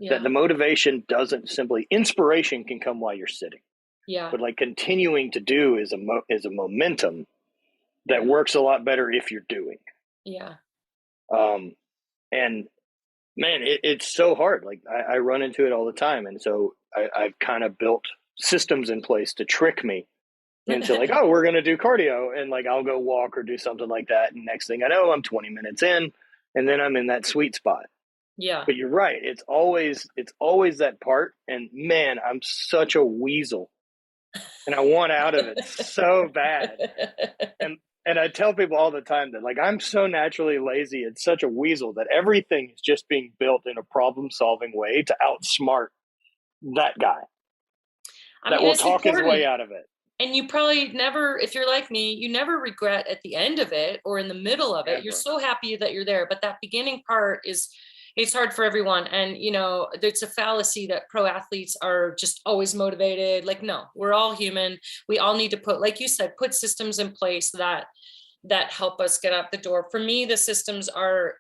[SPEAKER 1] That the motivation doesn't simply, inspiration can come while you're sitting. But like continuing to do is a momentum that works a lot better if you're doing. And man, it's so hard. Like I run into it all the time. And so I've kind of built systems in place to trick me into like, oh, we're going to do cardio, and like, I'll go walk or do something like that. And next thing I know, I'm 20 minutes in, and then I'm in that sweet spot. But you're right. It's always that part. And man, I'm such a weasel, and I want out of it so bad. And I tell people all the time that like, I'm so naturally lazy and such a weasel that everything is just being built in a problem solving way to outsmart that guy that will talk his way out of it.
[SPEAKER 2] And you probably never, if you're like me, you never regret at the end of it or in the middle of it. You're so happy that you're there. But that beginning part it's hard for everyone. And, it's a fallacy that pro athletes are just always motivated. Like, no, we're all human. We all need to put, like you said, put systems in place that help us get out the door. For me, the systems are,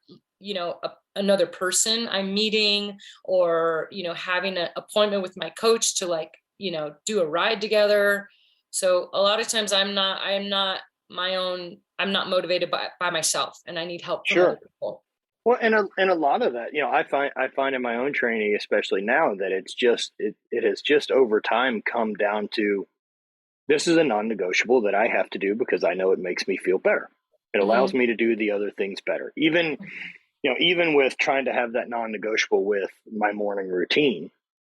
[SPEAKER 2] another person I'm meeting, or, having an appointment with my coach to like do a ride together. So a lot of times I'm not motivated by myself, and I need help from other people.
[SPEAKER 1] Well, and a lot of that, I find in my own training, especially now, that it has just over time come down to, this is a non-negotiable that I have to do because I know it makes me feel better. It allows me to do the other things better. Even with trying to have that non-negotiable with my morning routine.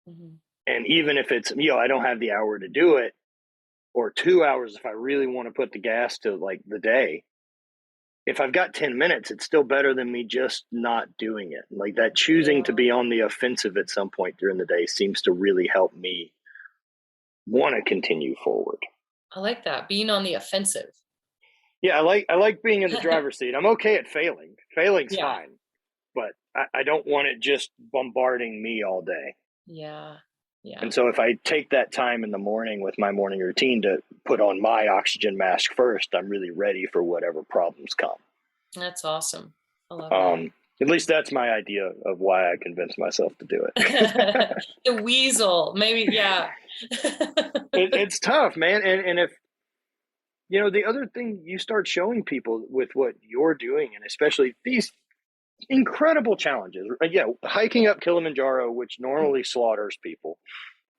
[SPEAKER 1] And even if it's, I don't have the hour to do it, or 2 hours if I really want to put the gas to like the day, if I've got 10 minutes, it's still better than me just not doing it. Like that choosing to be on the offensive at some point during the day seems to really help me want to continue forward.
[SPEAKER 2] I like that, being on the offensive.
[SPEAKER 1] Yeah, I like being in the driver's seat. I'm okay at failing. Failing's fine, but I don't want it just bombarding me all day.
[SPEAKER 2] Yeah.
[SPEAKER 1] And so if I take that time in the morning with my morning routine to put on my oxygen mask first, I'm really ready for whatever problems come.
[SPEAKER 2] That's awesome. I love that.
[SPEAKER 1] At least that's my idea of why I convinced myself to do it.
[SPEAKER 2] The weasel, maybe. Yeah.
[SPEAKER 1] It's tough, man. And if, the other thing you start showing people with what you're doing, and especially these incredible challenges, hiking up Kilimanjaro, which normally slaughters people,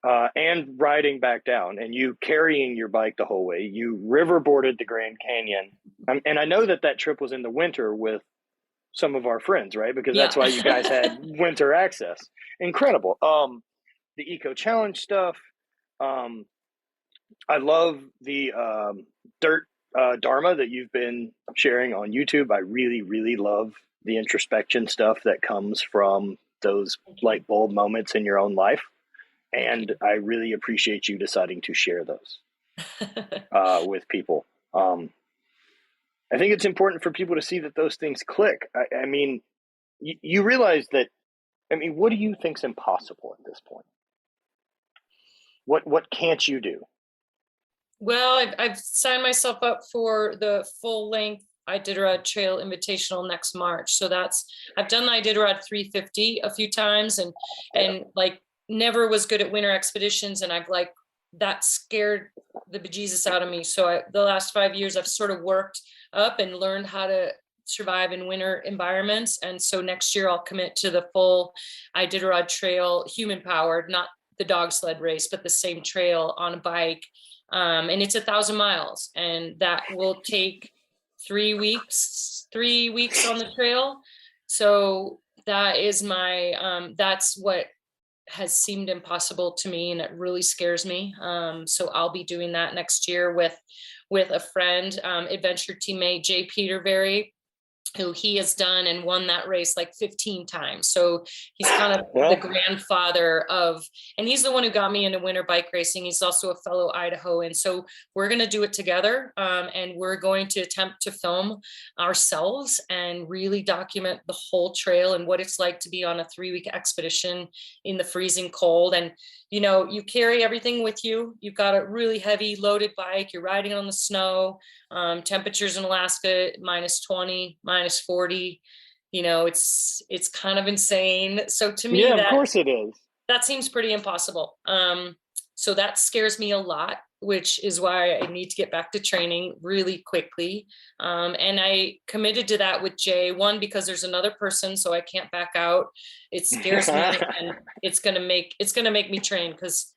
[SPEAKER 1] and riding back down, and you carrying your bike the whole way. You riverboarded the Grand Canyon. And I know that trip was in the winter with some of our friends, right? Because that's why you guys had winter access. Incredible. The Eco Challenge stuff. I love the dirt Dharma that you've been sharing on YouTube. I really, really love the introspection stuff that comes from those light bulb moments in your own life. And I really appreciate you deciding to share those with people. I think it's important for people to see that those things click. I mean, you realize that, what do you think's impossible at this point? What can't you do?
[SPEAKER 2] Well, I've signed myself up for the full length Iditarod Trail Invitational next March. So I've done the Iditarod 350 a few times, and like never was good at winter expeditions. And that scared the bejesus out of me. So the last 5 years, I've sort of worked up and learned how to survive in winter environments. And so next year I'll commit to the full Iditarod Trail, human powered, not the dog sled race, but the same trail on a bike. And it's 1,000 miles, and that will take 3 weeks on the trail. So that is that's what has seemed impossible to me, and it really scares me. So I'll be doing that next year with a friend, adventure teammate Jay Peterberry, who he has done and won that race like 15 times. So he's kind of the grandfather and he's the one who got me into winter bike racing. He's also a fellow Idahoan. So we're going to do it together. And we're going to attempt to film ourselves and really document the whole trail and what it's like to be on a 3-week expedition in the freezing cold. And, you carry everything with you. You've got a really heavy loaded bike. You're riding on the snow. Temperatures in Alaska, -20, -40, it's kind of insane. So to me,
[SPEAKER 1] of course it is.
[SPEAKER 2] That seems pretty impossible. So that scares me a lot, which is why I need to get back to training really quickly. And I committed to that with Jay, one, because there's another person, so I can't back out. It scares me, and it's going to make me train, because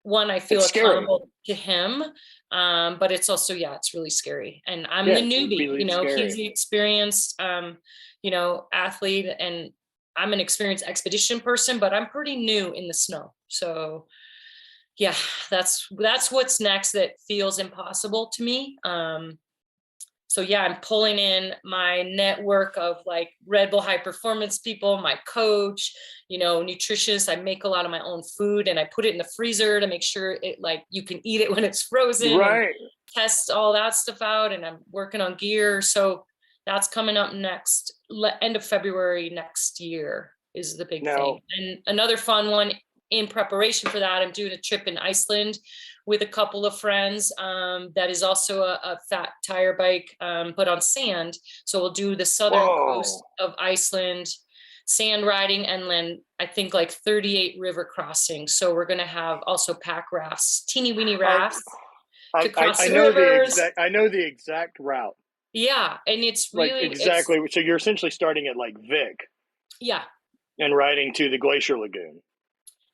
[SPEAKER 2] one, I feel accountable to him. But it's also, it's really scary. And I'm the newbie, really he's the experienced, athlete, and I'm an experienced expedition person, but I'm pretty new in the snow. So that's what's next that feels impossible to me. So I'm pulling in my network of like Red Bull high performance people, my coach, nutritionists. I make a lot of my own food, and I put it in the freezer to make sure it you can eat it when it's frozen. Right. Test all that stuff out, and I'm working on gear. So that's coming up next, end of February next year is the big thing. And another fun one in preparation for that, I'm doing a trip in Iceland with a couple of friends. That is also a fat tire bike, but on sand. So we'll do the southern coast of Iceland, sand riding, and then I think like 38 river crossings. So we're going to have also pack rafts, teeny weeny rafts to cross the rivers.
[SPEAKER 1] I know the exact route.
[SPEAKER 2] Yeah, and it's
[SPEAKER 1] like
[SPEAKER 2] really
[SPEAKER 1] exactly. So you're essentially starting at like Vic.
[SPEAKER 2] Yeah.
[SPEAKER 1] And riding to the Glacier Lagoon.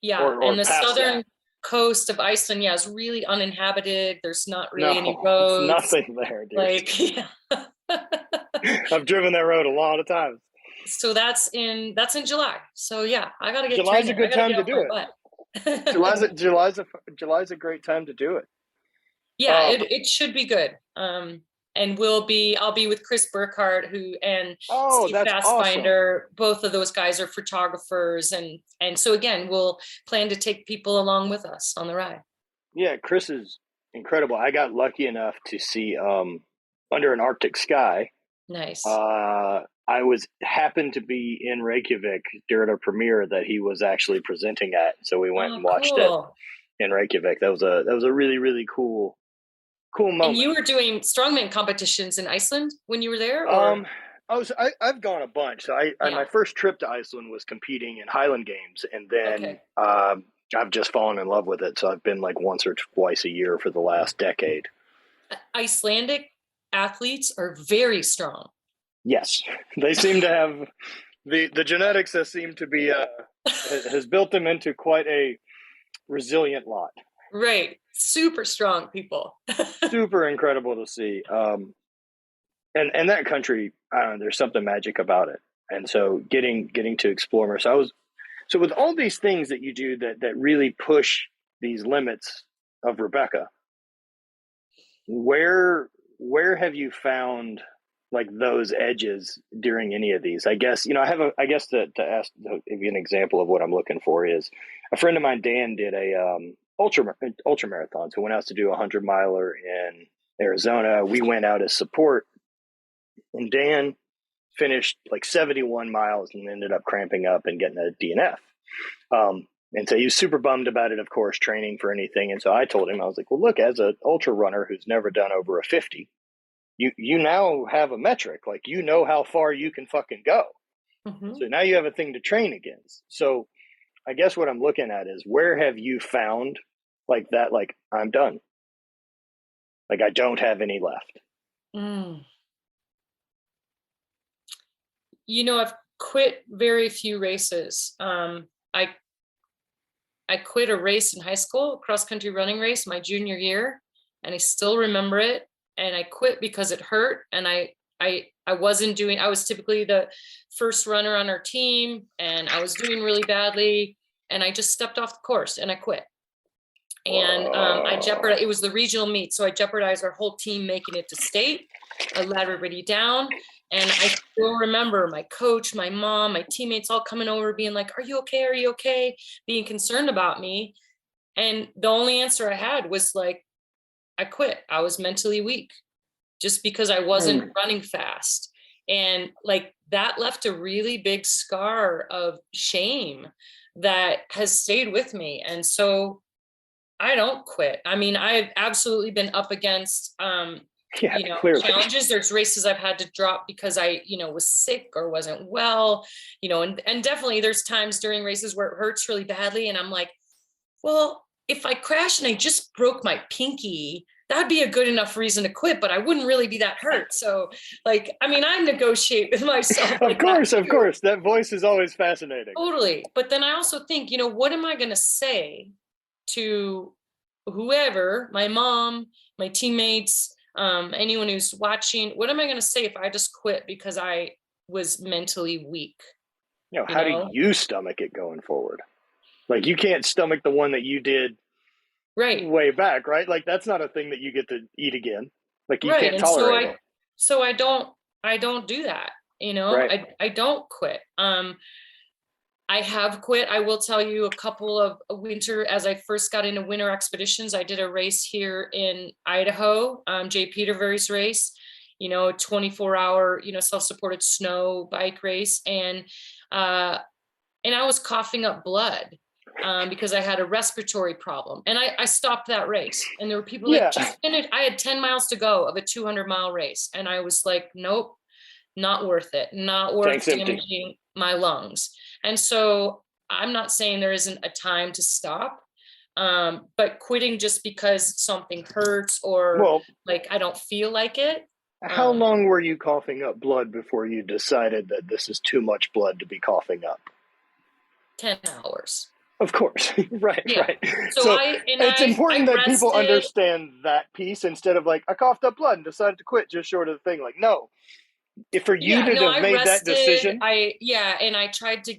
[SPEAKER 2] Yeah,
[SPEAKER 1] or
[SPEAKER 2] and the southern
[SPEAKER 1] that.
[SPEAKER 2] coast of Iceland, yeah, is really uninhabited. There's not really any roads.
[SPEAKER 1] Nothing there, dude.
[SPEAKER 2] Like, yeah.
[SPEAKER 1] I've driven that road a lot of times.
[SPEAKER 2] So that's in July. So yeah, I gotta get
[SPEAKER 1] July's a good time to do it. July's a great time to do it.
[SPEAKER 2] Yeah, it should be good. And I'll be with Chris Burkhardt, and Steve Fastbinder. Awesome. Both of those guys are photographers, and so again, we'll plan to take people along with us on the ride.
[SPEAKER 1] Yeah, Chris is incredible. I got lucky enough to see Under an Arctic Sky.
[SPEAKER 2] Nice.
[SPEAKER 1] I happened to be in Reykjavik during a premiere that he was actually presenting at, so we went and watched it in Reykjavik. That was a really, really cool moment.
[SPEAKER 2] And you were doing strongman competitions in Iceland when you were there?
[SPEAKER 1] Or? I've gone a bunch. So my first trip to Iceland was competing in Highland Games, and then I've just fallen in love with it. So I've been like once or twice a year for the last decade.
[SPEAKER 2] Icelandic athletes are very strong.
[SPEAKER 1] Yes, they seem to have the genetics that seem to be has built them into quite a resilient lot.
[SPEAKER 2] Right. Super strong people.
[SPEAKER 1] Super incredible to see. And that country, I don't know, there's something magic about it. And so getting to explore more. So with all these things that you do that really push these limits of Rebecca, where have you found like those edges during any of these? I guess, to give you an example of what I'm looking for is a friend of mine, Dan, did a ultra marathon. So went out to do a 100-miler in Arizona. We went out as support, and Dan finished like 71 miles and ended up cramping up and getting a DNF. And so he was super bummed about it, of course, training for anything. And so I told him, I was like, well, look, as an ultra runner who's never done over a 50, you now have a metric, like, you know how far you can fucking go. Mm-hmm. So now you have a thing to train against. So I guess what I'm looking at is, where have you found like that, like, I'm done, like I don't have any left?
[SPEAKER 2] I've quit very few races. I quit a race in high school, cross-country running race, my junior year, and I still remember it. And I quit because it hurt, and I was typically the first runner on our team, and I was doing really badly, and I just stepped off the course and I quit. And it was the regional meet, so I jeopardized our whole team making it to state. I let everybody down, and I still remember my coach, my mom, my teammates all coming over being like, are you okay? Are you okay? Being concerned about me. And the only answer I had was like, I quit. I was mentally weak just because I wasn't running fast. And like that left a really big scar of shame that has stayed with me. And so I don't quit. I mean, I've absolutely been up against, challenges. There's races I've had to drop because I, was sick or wasn't well, and definitely there's times during races where it hurts really badly. And I'm like, well, if I crash and I just broke my pinky, that'd be a good enough reason to quit, but I wouldn't really be that hurt. So I negotiate with myself.
[SPEAKER 1] Of course. That voice is always fascinating.
[SPEAKER 2] Totally. But then I also think, what am I going to say to whoever, my mom, my teammates, anyone who's watching? What am I going to say if I just quit because I was mentally weak?
[SPEAKER 1] How do you stomach it going forward? Like, you can't stomach the one that you did way back, right? Like, that's not a thing that you get to eat again. Like, you can't tolerate it.
[SPEAKER 2] So I don't do that, I don't quit. I have quit. I will tell you, a couple of winter, as I first got into winter expeditions, I did a race here in Idaho, Jay Peterver's race, 24-hour, self-supported snow bike race. And I was coughing up blood. Because I had a respiratory problem, and I stopped that race. And there were people that just finished. I had 10 miles to go of a 200-mile race, and I was like, nope, not worth it, not worth
[SPEAKER 1] Tank's empty.
[SPEAKER 2] damaging my lungs. And so I'm not saying there isn't a time to stop, but quitting just because something hurts or
[SPEAKER 1] Well,
[SPEAKER 2] like I don't feel like it.
[SPEAKER 1] how long were you coughing up blood before you decided that this is too much blood to be coughing up?
[SPEAKER 2] 10 hours.
[SPEAKER 1] Of course. Right,
[SPEAKER 2] Yeah.
[SPEAKER 1] right.
[SPEAKER 2] So
[SPEAKER 1] It's important that people
[SPEAKER 2] rested.
[SPEAKER 1] understand that piece instead of like, I coughed up blood and decided to quit just short of the thing. Like, no, if for you to have made that decision.
[SPEAKER 2] And I tried to,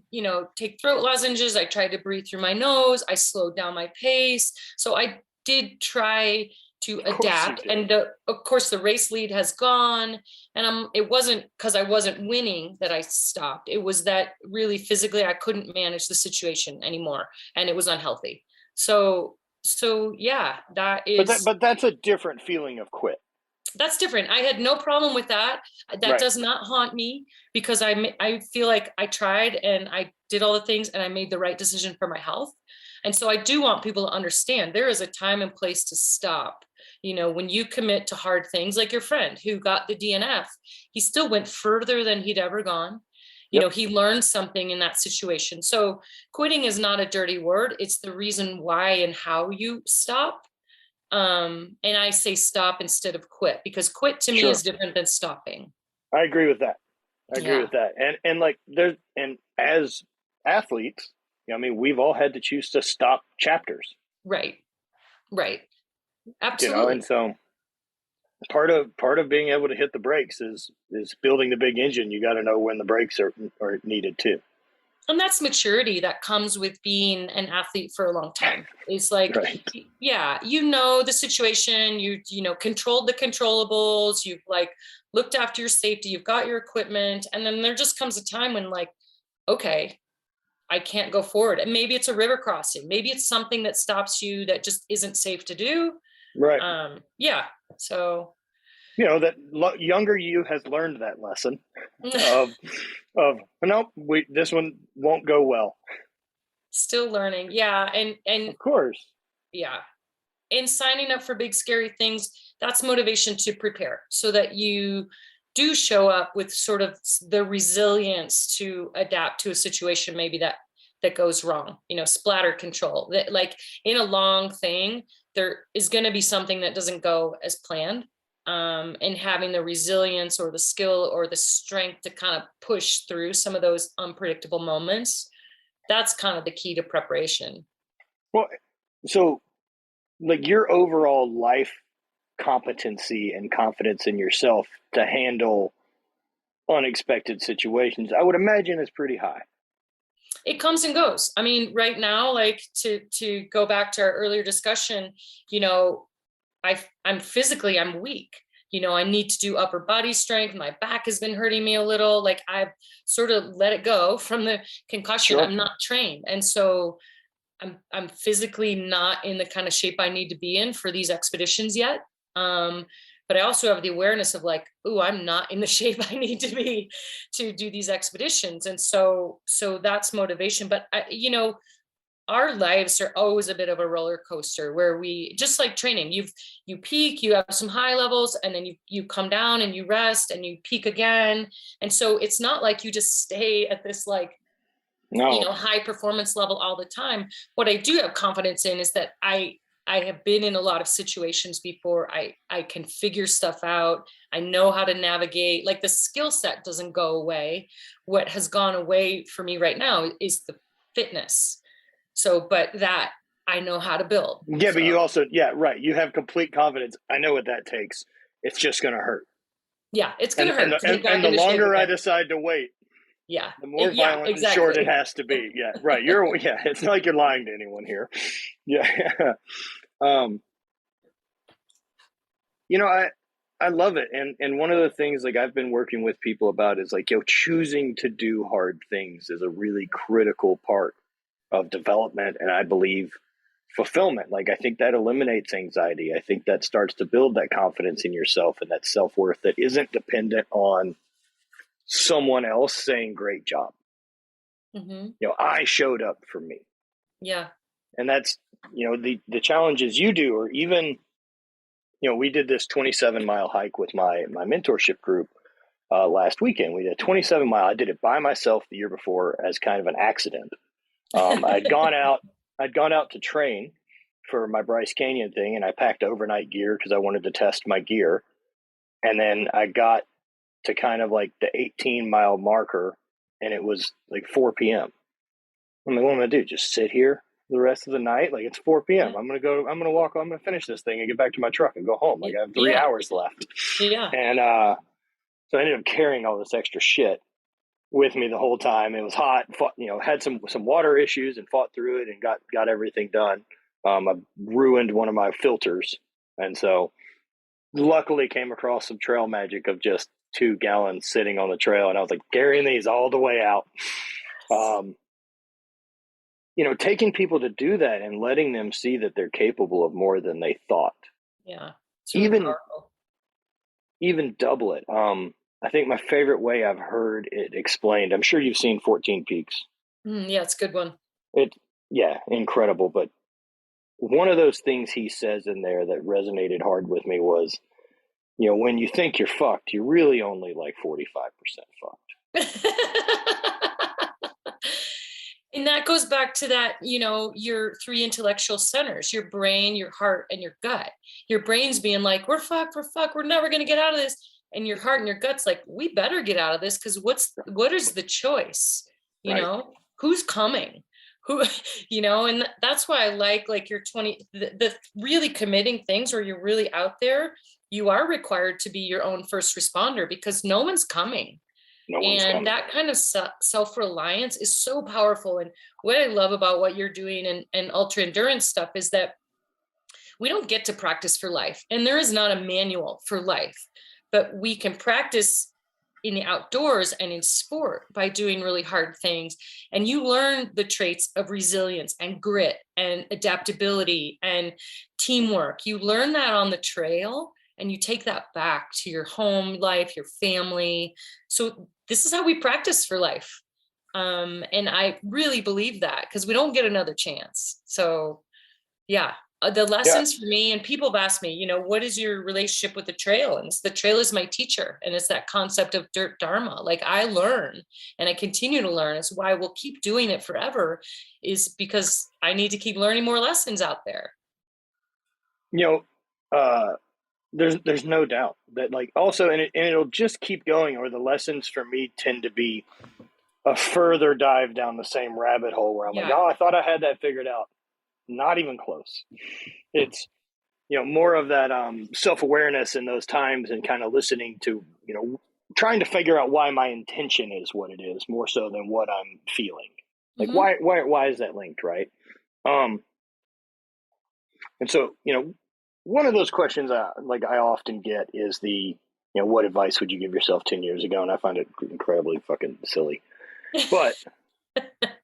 [SPEAKER 2] take throat lozenges. I tried to breathe through my nose. I slowed down my pace. So I did try to adapt. And of course the race lead has gone, and it wasn't because I wasn't winning that I stopped. It was that really physically I couldn't manage the situation anymore, and it was unhealthy. So yeah, that is.
[SPEAKER 1] But that's a different feeling of quit.
[SPEAKER 2] That's different. I had no problem with that. That does not haunt me, because I feel like I tried and I did all the things and I made the right decision for my health. And so I do want people to understand there is a time and place to stop. When you commit to hard things, like your friend who got the DNF, he still went further than he'd ever gone. He learned something in that situation. So quitting is not a dirty word. It's the reason why and how you stop. And I say stop instead of quit, because quit to me is different than stopping.
[SPEAKER 1] I agree with that. And as athletes, we've all had to choose to stop chapters.
[SPEAKER 2] Right. Absolutely.
[SPEAKER 1] And so part of being able to hit the brakes is building the big engine. You got to know when the brakes are needed too.
[SPEAKER 2] And that's maturity that comes with being an athlete for a long time. It's like, the situation, you controlled the controllables, you've like looked after your safety, you've got your equipment. And then there just comes a time when like, okay, I can't go forward. And maybe it's a river crossing. Maybe it's something that stops you that just isn't safe to do.
[SPEAKER 1] Right.
[SPEAKER 2] So.
[SPEAKER 1] That younger you has learned that lesson of nope, this one won't go well.
[SPEAKER 2] Still learning. Yeah. And
[SPEAKER 1] of course.
[SPEAKER 2] Yeah. And signing up for big, scary things, that's motivation to prepare so that you do show up with sort of the resilience to adapt to a situation maybe that goes wrong. Splatter control, that like in a long thing, there is going to be something that doesn't go as planned. And having the resilience or the skill or the strength to kind of push through some of those unpredictable moments, that's kind of the key to preparation.
[SPEAKER 1] Well, so like your overall life competency and confidence in yourself to handle unexpected situations, I would imagine is pretty high.
[SPEAKER 2] It comes and goes. Right now, like to go back to our earlier discussion, I'm physically weak. I need to do upper body strength. My back has been hurting me a little. Like I've sort of let it go from the concussion. I'm not trained. And so I'm physically not in the kind of shape I need to be in for these expeditions yet. But I also have the awareness of like, oh, I'm not in the shape I need to be to do these expeditions. And so that's motivation. But our lives are always a bit of a roller coaster where we, just like training, you peak, you have some high levels, and then you come down and you rest and you peak again. And so it's not like you just stay at this like, high performance level all the time. What I do have confidence in is that I have been in a lot of situations before. I can figure stuff out. I know how to navigate. Like the skill set doesn't go away. What has gone away for me right now is the fitness. So, but that I know how to build.
[SPEAKER 1] Yeah, so. But you also, right. You have complete confidence. I know what that takes. It's just going to hurt.
[SPEAKER 2] Yeah, it's going to hurt.
[SPEAKER 1] And the longer I decide to wait, the more violent and short it has to be. Yeah, right. It's not like you're lying to anyone here. Yeah. I love it. And one of the things like I've been working with people about is like, choosing to do hard things is a really critical part of development, and I believe fulfillment. Like I think that eliminates anxiety. I think that starts to build that confidence in yourself and that self-worth that isn't dependent on someone else saying great job. Mm-hmm. I showed up for me.
[SPEAKER 2] Yeah.
[SPEAKER 1] And that's the challenges you do, or even we did this 27-mile hike with my mentorship group, last weekend. We did a 27 mile. I did it by myself the year before as kind of an accident. I'd gone out to train for my Bryce Canyon thing, and I packed overnight gear because I wanted to test my gear. And then I got to kind of like the 18-mile marker, and it was like 4 p.m. I'm like, what am I going to do? Just sit here the rest of the night? Like, it's 4 p.m. I'm going to walk. I'm going to finish this thing and get back to my truck and go home. Like, I have 3 hours left.
[SPEAKER 2] Yeah.
[SPEAKER 1] And so I ended up carrying all this extra shit with me the whole time. It was hot, had some water issues and fought through it and got everything done. I ruined one of my filters. And so luckily came across some trail magic of just 2 gallons sitting on the trail. And I was like, carrying these all the way out. Taking people to do that and letting them see that they're capable of more than they thought.
[SPEAKER 2] Yeah. Really
[SPEAKER 1] even double it. I think my favorite way I've heard it explained, I'm sure you've seen 14 Peaks.
[SPEAKER 2] Yeah, it's a good one.
[SPEAKER 1] Incredible. But one of those things he says in there that resonated hard with me was, when you think you're fucked, you're really only like 45% fucked.
[SPEAKER 2] And that goes back to that, your 3 intellectual centers, your brain, your heart, and your gut. Your brain's being like, we're fucked, we're never going to get out of this. And your heart and your gut's like, we better get out of this, because what is the choice? Who's coming? Who, and that's why I like your 20, the really committing things where you're really out there. You are required to be your own first responder because no one's coming. That kind of self-reliance is so powerful. And what I love about what you're doing and ultra endurance stuff is that we don't get to practice for life. And there is not a manual for life, but we can practice in the outdoors and in sport by doing really hard things. And you learn the traits of resilience and grit and adaptability and teamwork. You learn that on the trail, and you take that back to your home life, your family. So this is how we practice for life. And I really believe that because we don't get another chance. So yeah, the lessons for me, and people have asked me, what is your relationship with the trail? And the trail is my teacher. And it's that concept of dirt dharma. Like, I learn and I continue to learn. It's why we'll keep doing it forever, is because I need to keep learning more lessons out there.
[SPEAKER 1] There's no doubt that, like, also, and it'll just keep going, or the lessons for me tend to be a further dive down the same rabbit hole where I'm like, I thought I had that figured out. Not even close. It's, more of that self-awareness in those times and kind of listening to, trying to figure out why my intention is what it is, more so than what I'm feeling. Like, why is that linked, right? And so, one of those questions I often get is what advice would you give yourself 10 years ago? And I find it incredibly fucking silly. But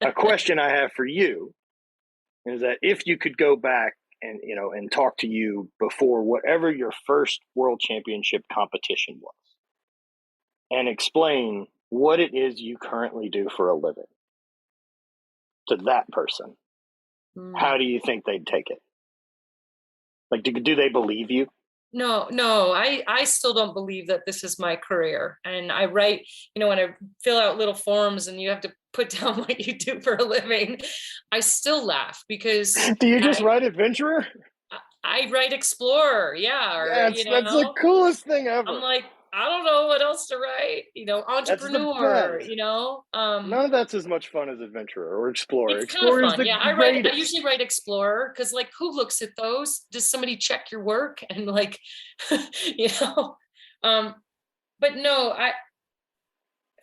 [SPEAKER 1] a question I have for you is that if you could go back and talk to you before whatever your first world championship competition was, and explain what it is you currently do for a living to that person, how do you think they'd take it? Like, do they believe you?
[SPEAKER 2] No, I still don't believe that this is my career. And I write, when I fill out little forms and you have to put down what you do for a living, I still laugh because.
[SPEAKER 1] Do you just write adventurer?
[SPEAKER 2] I write explorer. Yeah. Or,
[SPEAKER 1] that's the coolest thing ever.
[SPEAKER 2] I'm like, I don't know what else to write, entrepreneur,
[SPEAKER 1] None of that's as much fun as adventurer or explorer.
[SPEAKER 2] It's kind of fun. Yeah, I usually write explorer because, like, who looks at those? Does somebody check your work? And like, but no,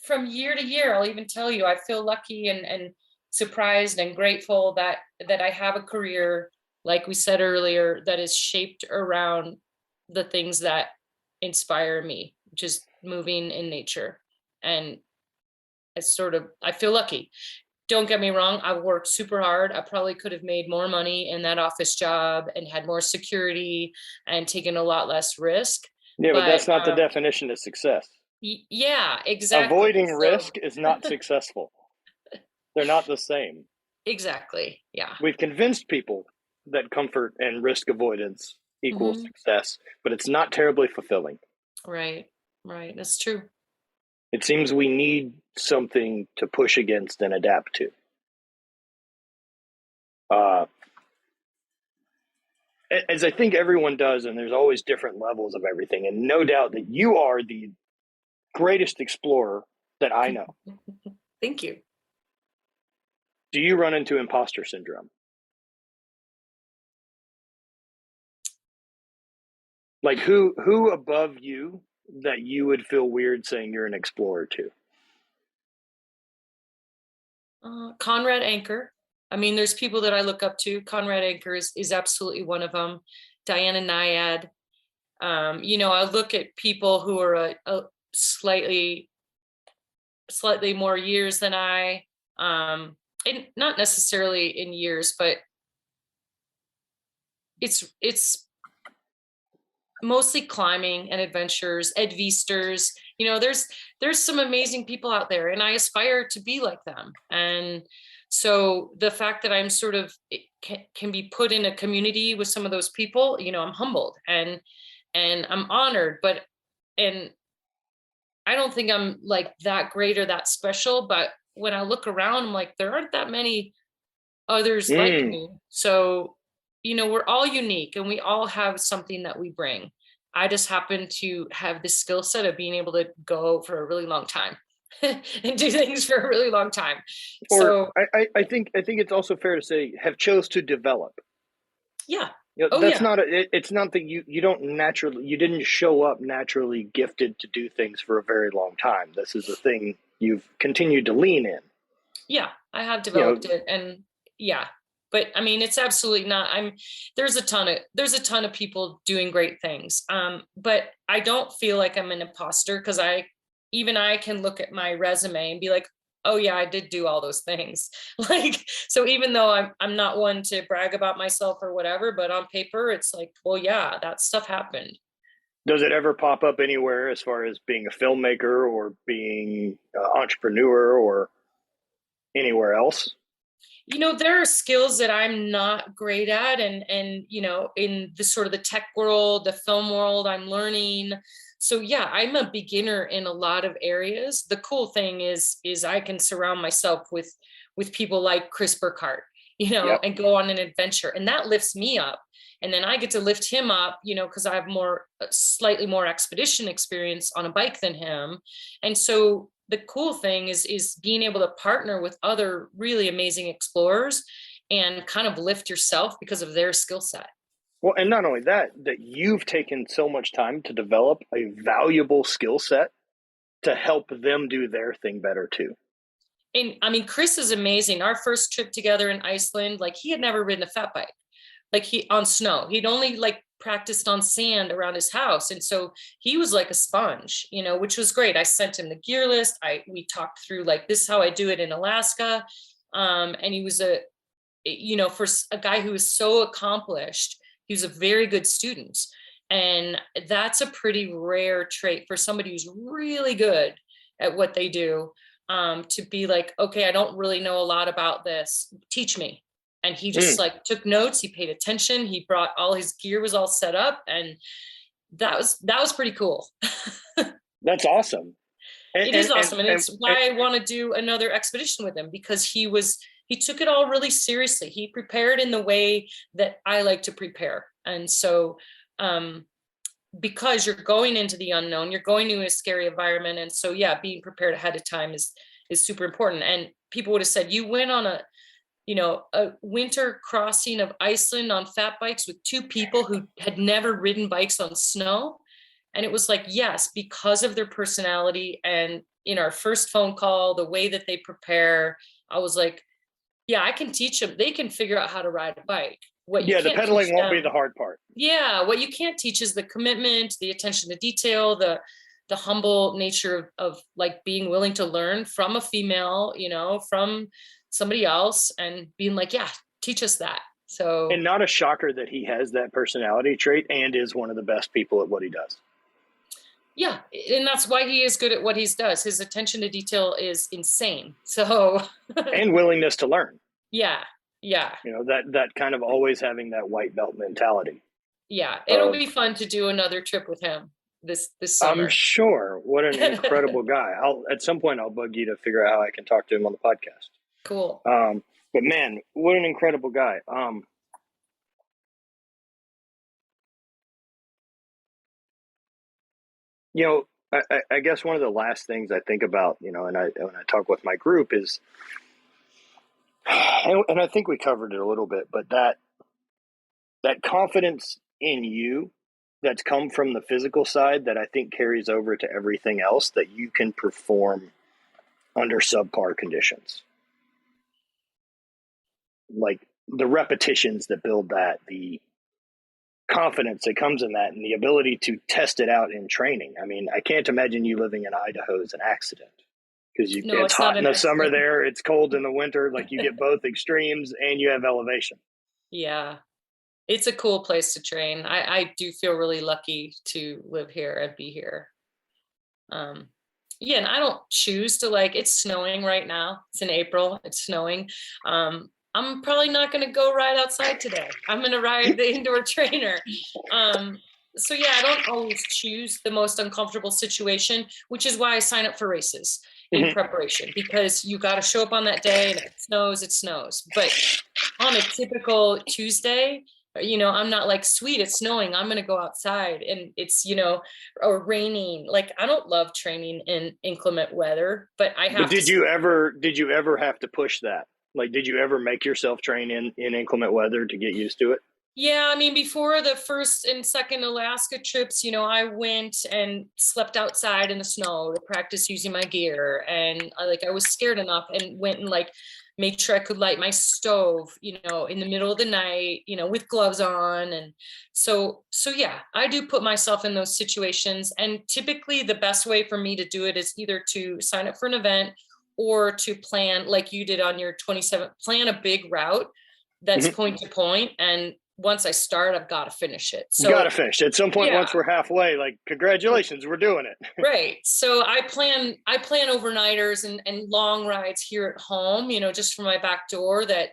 [SPEAKER 2] from year to year, I'll even tell you, I feel lucky and surprised and grateful that I have a career, like we said earlier, that is shaped around the things that inspire me, just moving in nature. And it's I feel lucky. Don't get me wrong, I've worked super hard. I probably could have made more money in that office job and had more security and taken a lot less risk.
[SPEAKER 1] Yeah, but that's not the definition of success.
[SPEAKER 2] Yeah, exactly.
[SPEAKER 1] Avoiding risk is not successful. They're not the same.
[SPEAKER 2] Exactly. Yeah.
[SPEAKER 1] We've convinced people that comfort and risk avoidance equals success, but it's not terribly fulfilling.
[SPEAKER 2] Right. That's true.
[SPEAKER 1] It seems we need something to push against and adapt to. As I think everyone does, and there's always different levels of everything, and no doubt that you are the greatest explorer that I know.
[SPEAKER 2] Thank you.
[SPEAKER 1] Do you run into imposter syndrome? Like who above you that you would feel weird saying you're an explorer to?
[SPEAKER 2] Conrad Anchor. I mean, there's people that I look up to. Conrad Anchor is absolutely one of them. Diana Nyad. I look at people who are a slightly more years than I, and not necessarily in years, but it's mostly climbing and adventures. Ed Viesters, there's some amazing people out there, and I aspire to be like them. And so the fact that I'm sort of can be put in a community with some of those people, I'm humbled and I'm honored, and I don't think I'm like that great or that special, but when I look around, I'm like, there aren't that many others like me. So, we're all unique and we all have something that we bring. I just happen to have the skill set of being able to go for a really long time and do things for a really long time.
[SPEAKER 1] Or
[SPEAKER 2] so
[SPEAKER 1] I think it's also fair to say have chose to develop.
[SPEAKER 2] Yeah.
[SPEAKER 1] That's not it's not that you don't naturally, you didn't show up naturally gifted to do things for a very long time. This is a thing you've continued to lean in.
[SPEAKER 2] Yeah, I have developed it, and yeah, but I mean, it's absolutely not. There's a ton of people doing great things. But I don't feel like I'm an imposter because I can look at my resume and be like, oh yeah, I did do all those things. Like, so even though I'm not one to brag about myself or whatever, but on paper, it's like, well, yeah, that stuff happened.
[SPEAKER 1] Does it ever pop up anywhere as far as being a filmmaker or being an entrepreneur or anywhere else?
[SPEAKER 2] There are skills that I'm not great at, and in the sort of the tech world, the film world, I'm learning. So yeah, I'm a beginner in a lot of areas. The cool thing is I can surround myself with people like Chris Burkhardt,
[SPEAKER 1] Yep.
[SPEAKER 2] and go on an adventure, and that lifts me up. And then I get to lift him up, because I have slightly more expedition experience on a bike than him. And so the cool thing is being able to partner with other really amazing explorers and kind of lift yourself because of their skill set.
[SPEAKER 1] Well, and not only that you've taken so much time to develop a valuable skill set to help them do their thing better too.
[SPEAKER 2] And I mean, Chris is amazing. Our first trip together in Iceland, like he had never ridden a fat bike, like on snow. He'd only like practiced on sand around his house. And so he was like a sponge, which was great. I sent him the gear list. We talked through like, this is how I do it in Alaska. And he was for a guy who was so accomplished, he was a very good student. And that's a pretty rare trait for somebody who's really good at what they do, to be like, okay, I don't really know a lot about this. Teach me. And he just like took notes. He paid attention. He brought all his gear, was all set up. And that was pretty cool.
[SPEAKER 1] That's awesome.
[SPEAKER 2] It is awesome. And it's why I want to do another expedition with him, because he took it all really seriously. He prepared in the way that I like to prepare. And so, because you're going into the unknown, you're going to a scary environment. And so, yeah, being prepared ahead of time is super important. And people would have said, you went on a winter crossing of Iceland on fat bikes with two people who had never ridden bikes on snow. And it was like, yes, because of their personality. And in our first phone call, the way that they prepare, I was like, yeah, I can teach them. They can figure out how to ride a bike.
[SPEAKER 1] The pedaling won't be the hard part.
[SPEAKER 2] Yeah. What you can't teach is the commitment, the attention to detail, the humble nature of like being willing to learn from a female, from somebody else, and being like, yeah, teach us that. So,
[SPEAKER 1] and not a shocker that he has that personality trait and is one of the best people at what he does.
[SPEAKER 2] Yeah. And that's why he is good at what he does. His attention to detail is insane. So,
[SPEAKER 1] and willingness to learn.
[SPEAKER 2] Yeah. Yeah.
[SPEAKER 1] That kind of always having that white belt mentality.
[SPEAKER 2] Yeah. It'll be fun to do another trip with him. this
[SPEAKER 1] I'm
[SPEAKER 2] summer.
[SPEAKER 1] sure. What an incredible guy. At some point I'll bug you to figure out how I can talk to him on the podcast.
[SPEAKER 2] Cool.
[SPEAKER 1] But man, what an incredible guy. You know, I guess one of the last things I think about, you know, and when I talk with my group is, and I think we covered it a little bit, but that confidence in you that's come from the physical side that I think carries over to everything else, that you can perform under subpar conditions. Like the repetitions that build that, the confidence that comes in that, and the ability to test it out in training. I mean, I can't imagine you living in Idaho is an accident, because it's hot in the summer there, it's cold in the winter. Like you get both extremes and you have elevation.
[SPEAKER 2] Yeah, it's a cool place to train. I do feel really lucky to live here and be here. Yeah, and I don't choose to, like, it's snowing right now. It's in April, it's snowing. I'm probably not going to go ride outside today. I'm going to ride the indoor trainer. So yeah, I don't always choose the most uncomfortable situation, which is why I sign up for races in preparation, because you got to show up on that day, and if it snows, it snows. But on a typical Tuesday, you know, I'm not like, sweet, it's snowing, I'm going to go outside, and it's, you know, or raining. Like, I don't love training in inclement weather, but I have
[SPEAKER 1] to. Did you ever have to push that? Like, did you ever make yourself train in inclement weather to get used to it?
[SPEAKER 2] Yeah, I mean, before the first and second Alaska trips, you know, I went and slept outside in the snow to practice using my gear. And I was scared enough and went and like made sure I could light my stove, you know, in the middle of the night, you know, with gloves on. And so yeah, I do put myself in those situations. And typically the best way for me to do it is either to sign up for an event or to plan, like you did on your 27th, plan a big route that's point to point. And once I start, I've got to finish it. So
[SPEAKER 1] got to finish at some point. Yeah. Once we're halfway, like, congratulations, we're doing it.
[SPEAKER 2] Right. So I plan overnighters and long rides here at home, you know, just from my back door, that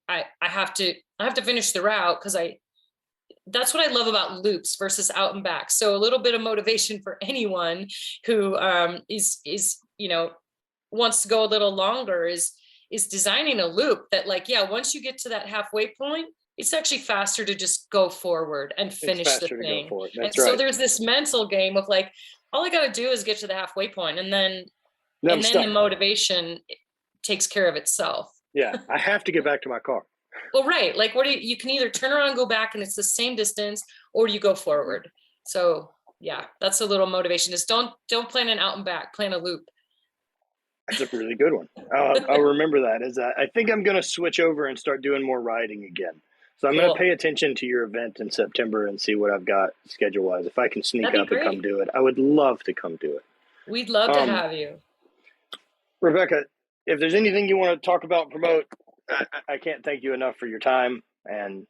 [SPEAKER 2] I have to finish the route, because that's what I love about loops versus out and back. So a little bit of motivation for anyone who is, you know, wants to go a little longer is designing a loop that, like, yeah, once you get to that halfway point, it's actually faster to just go forward and finish the thing. And so there's this mental game of like, all I got to do is get to the halfway point, and then the motivation takes care of itself.
[SPEAKER 1] Yeah, I have to get back to my car.
[SPEAKER 2] Well, right. Like, you can either turn around and go back and it's the same distance, or you go forward. So yeah, that's a little motivation, is don't plan an out and back, plan a loop.
[SPEAKER 1] That's a really good one. I'll remember that. I think I'm going to switch over and start doing more riding again. So I'm going to pay attention to your event in September and see what I've got schedule-wise. If I can sneak up and come do it, I would love to come do it.
[SPEAKER 2] We'd love to have you.
[SPEAKER 1] Rebecca, if there's anything you want to talk about, promote, I can't thank you enough for your time and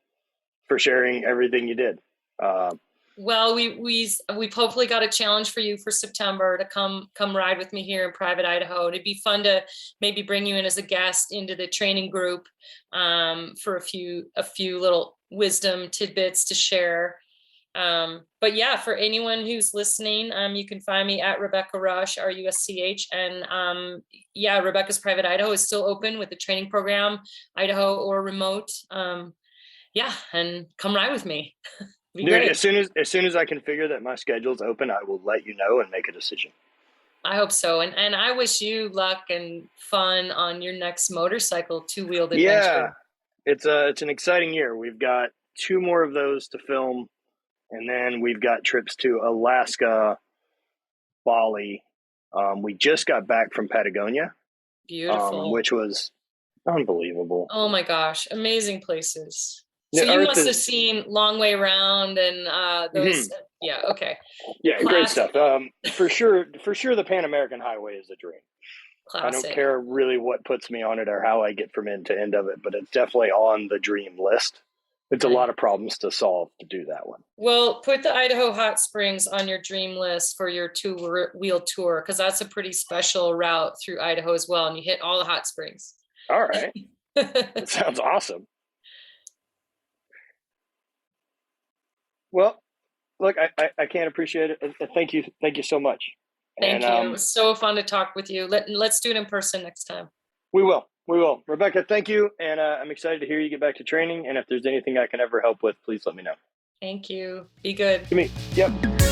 [SPEAKER 1] for sharing everything you did.
[SPEAKER 2] Well, we've hopefully got a challenge for you for September to come ride with me here in Private Idaho. And it'd be fun to maybe bring you in as a guest into the training group for a few little wisdom tidbits to share. But yeah, for anyone who's listening, you can find me at Rebecca Rusch, Rusch. And yeah, Rebecca's Private Idaho is still open with the training program, Idaho or remote. Yeah, and come ride with me.
[SPEAKER 1] Dude, as soon as I can figure that my schedule's open, I will let you know and make a decision.
[SPEAKER 2] I hope so. And I wish you luck and fun on your next motorcycle two-wheeled adventure.
[SPEAKER 1] Yeah, it's an exciting year. We've got 2 more of those to film, and then we've got trips to Alaska, Bali. We just got back from Patagonia.
[SPEAKER 2] Beautiful.
[SPEAKER 1] Which was unbelievable.
[SPEAKER 2] Oh my gosh, amazing places. So you must have seen Long Way Round and those. Yeah. Okay.
[SPEAKER 1] Yeah. Classic. Great stuff. For sure, the Pan American Highway is a dream. Classic. I don't care really what puts me on it or how I get from end to end of it, but it's definitely on the dream list. It's a lot of problems to solve to do that one.
[SPEAKER 2] Well, put the Idaho Hot Springs on your dream list for your 2-wheel tour, because that's a pretty special route through Idaho as well, and you hit all the hot springs.
[SPEAKER 1] All right. That sounds awesome. Well, look, I can't appreciate it. Thank you. Thank you so much.
[SPEAKER 2] Thank you. It was so fun to talk with you. Let's do it in person next time.
[SPEAKER 1] We will. Rebecca, thank you. And I'm excited to hear you get back to training. And if there's anything I can ever help with, please let me know.
[SPEAKER 2] Thank you. Be good.
[SPEAKER 1] To me. Yep.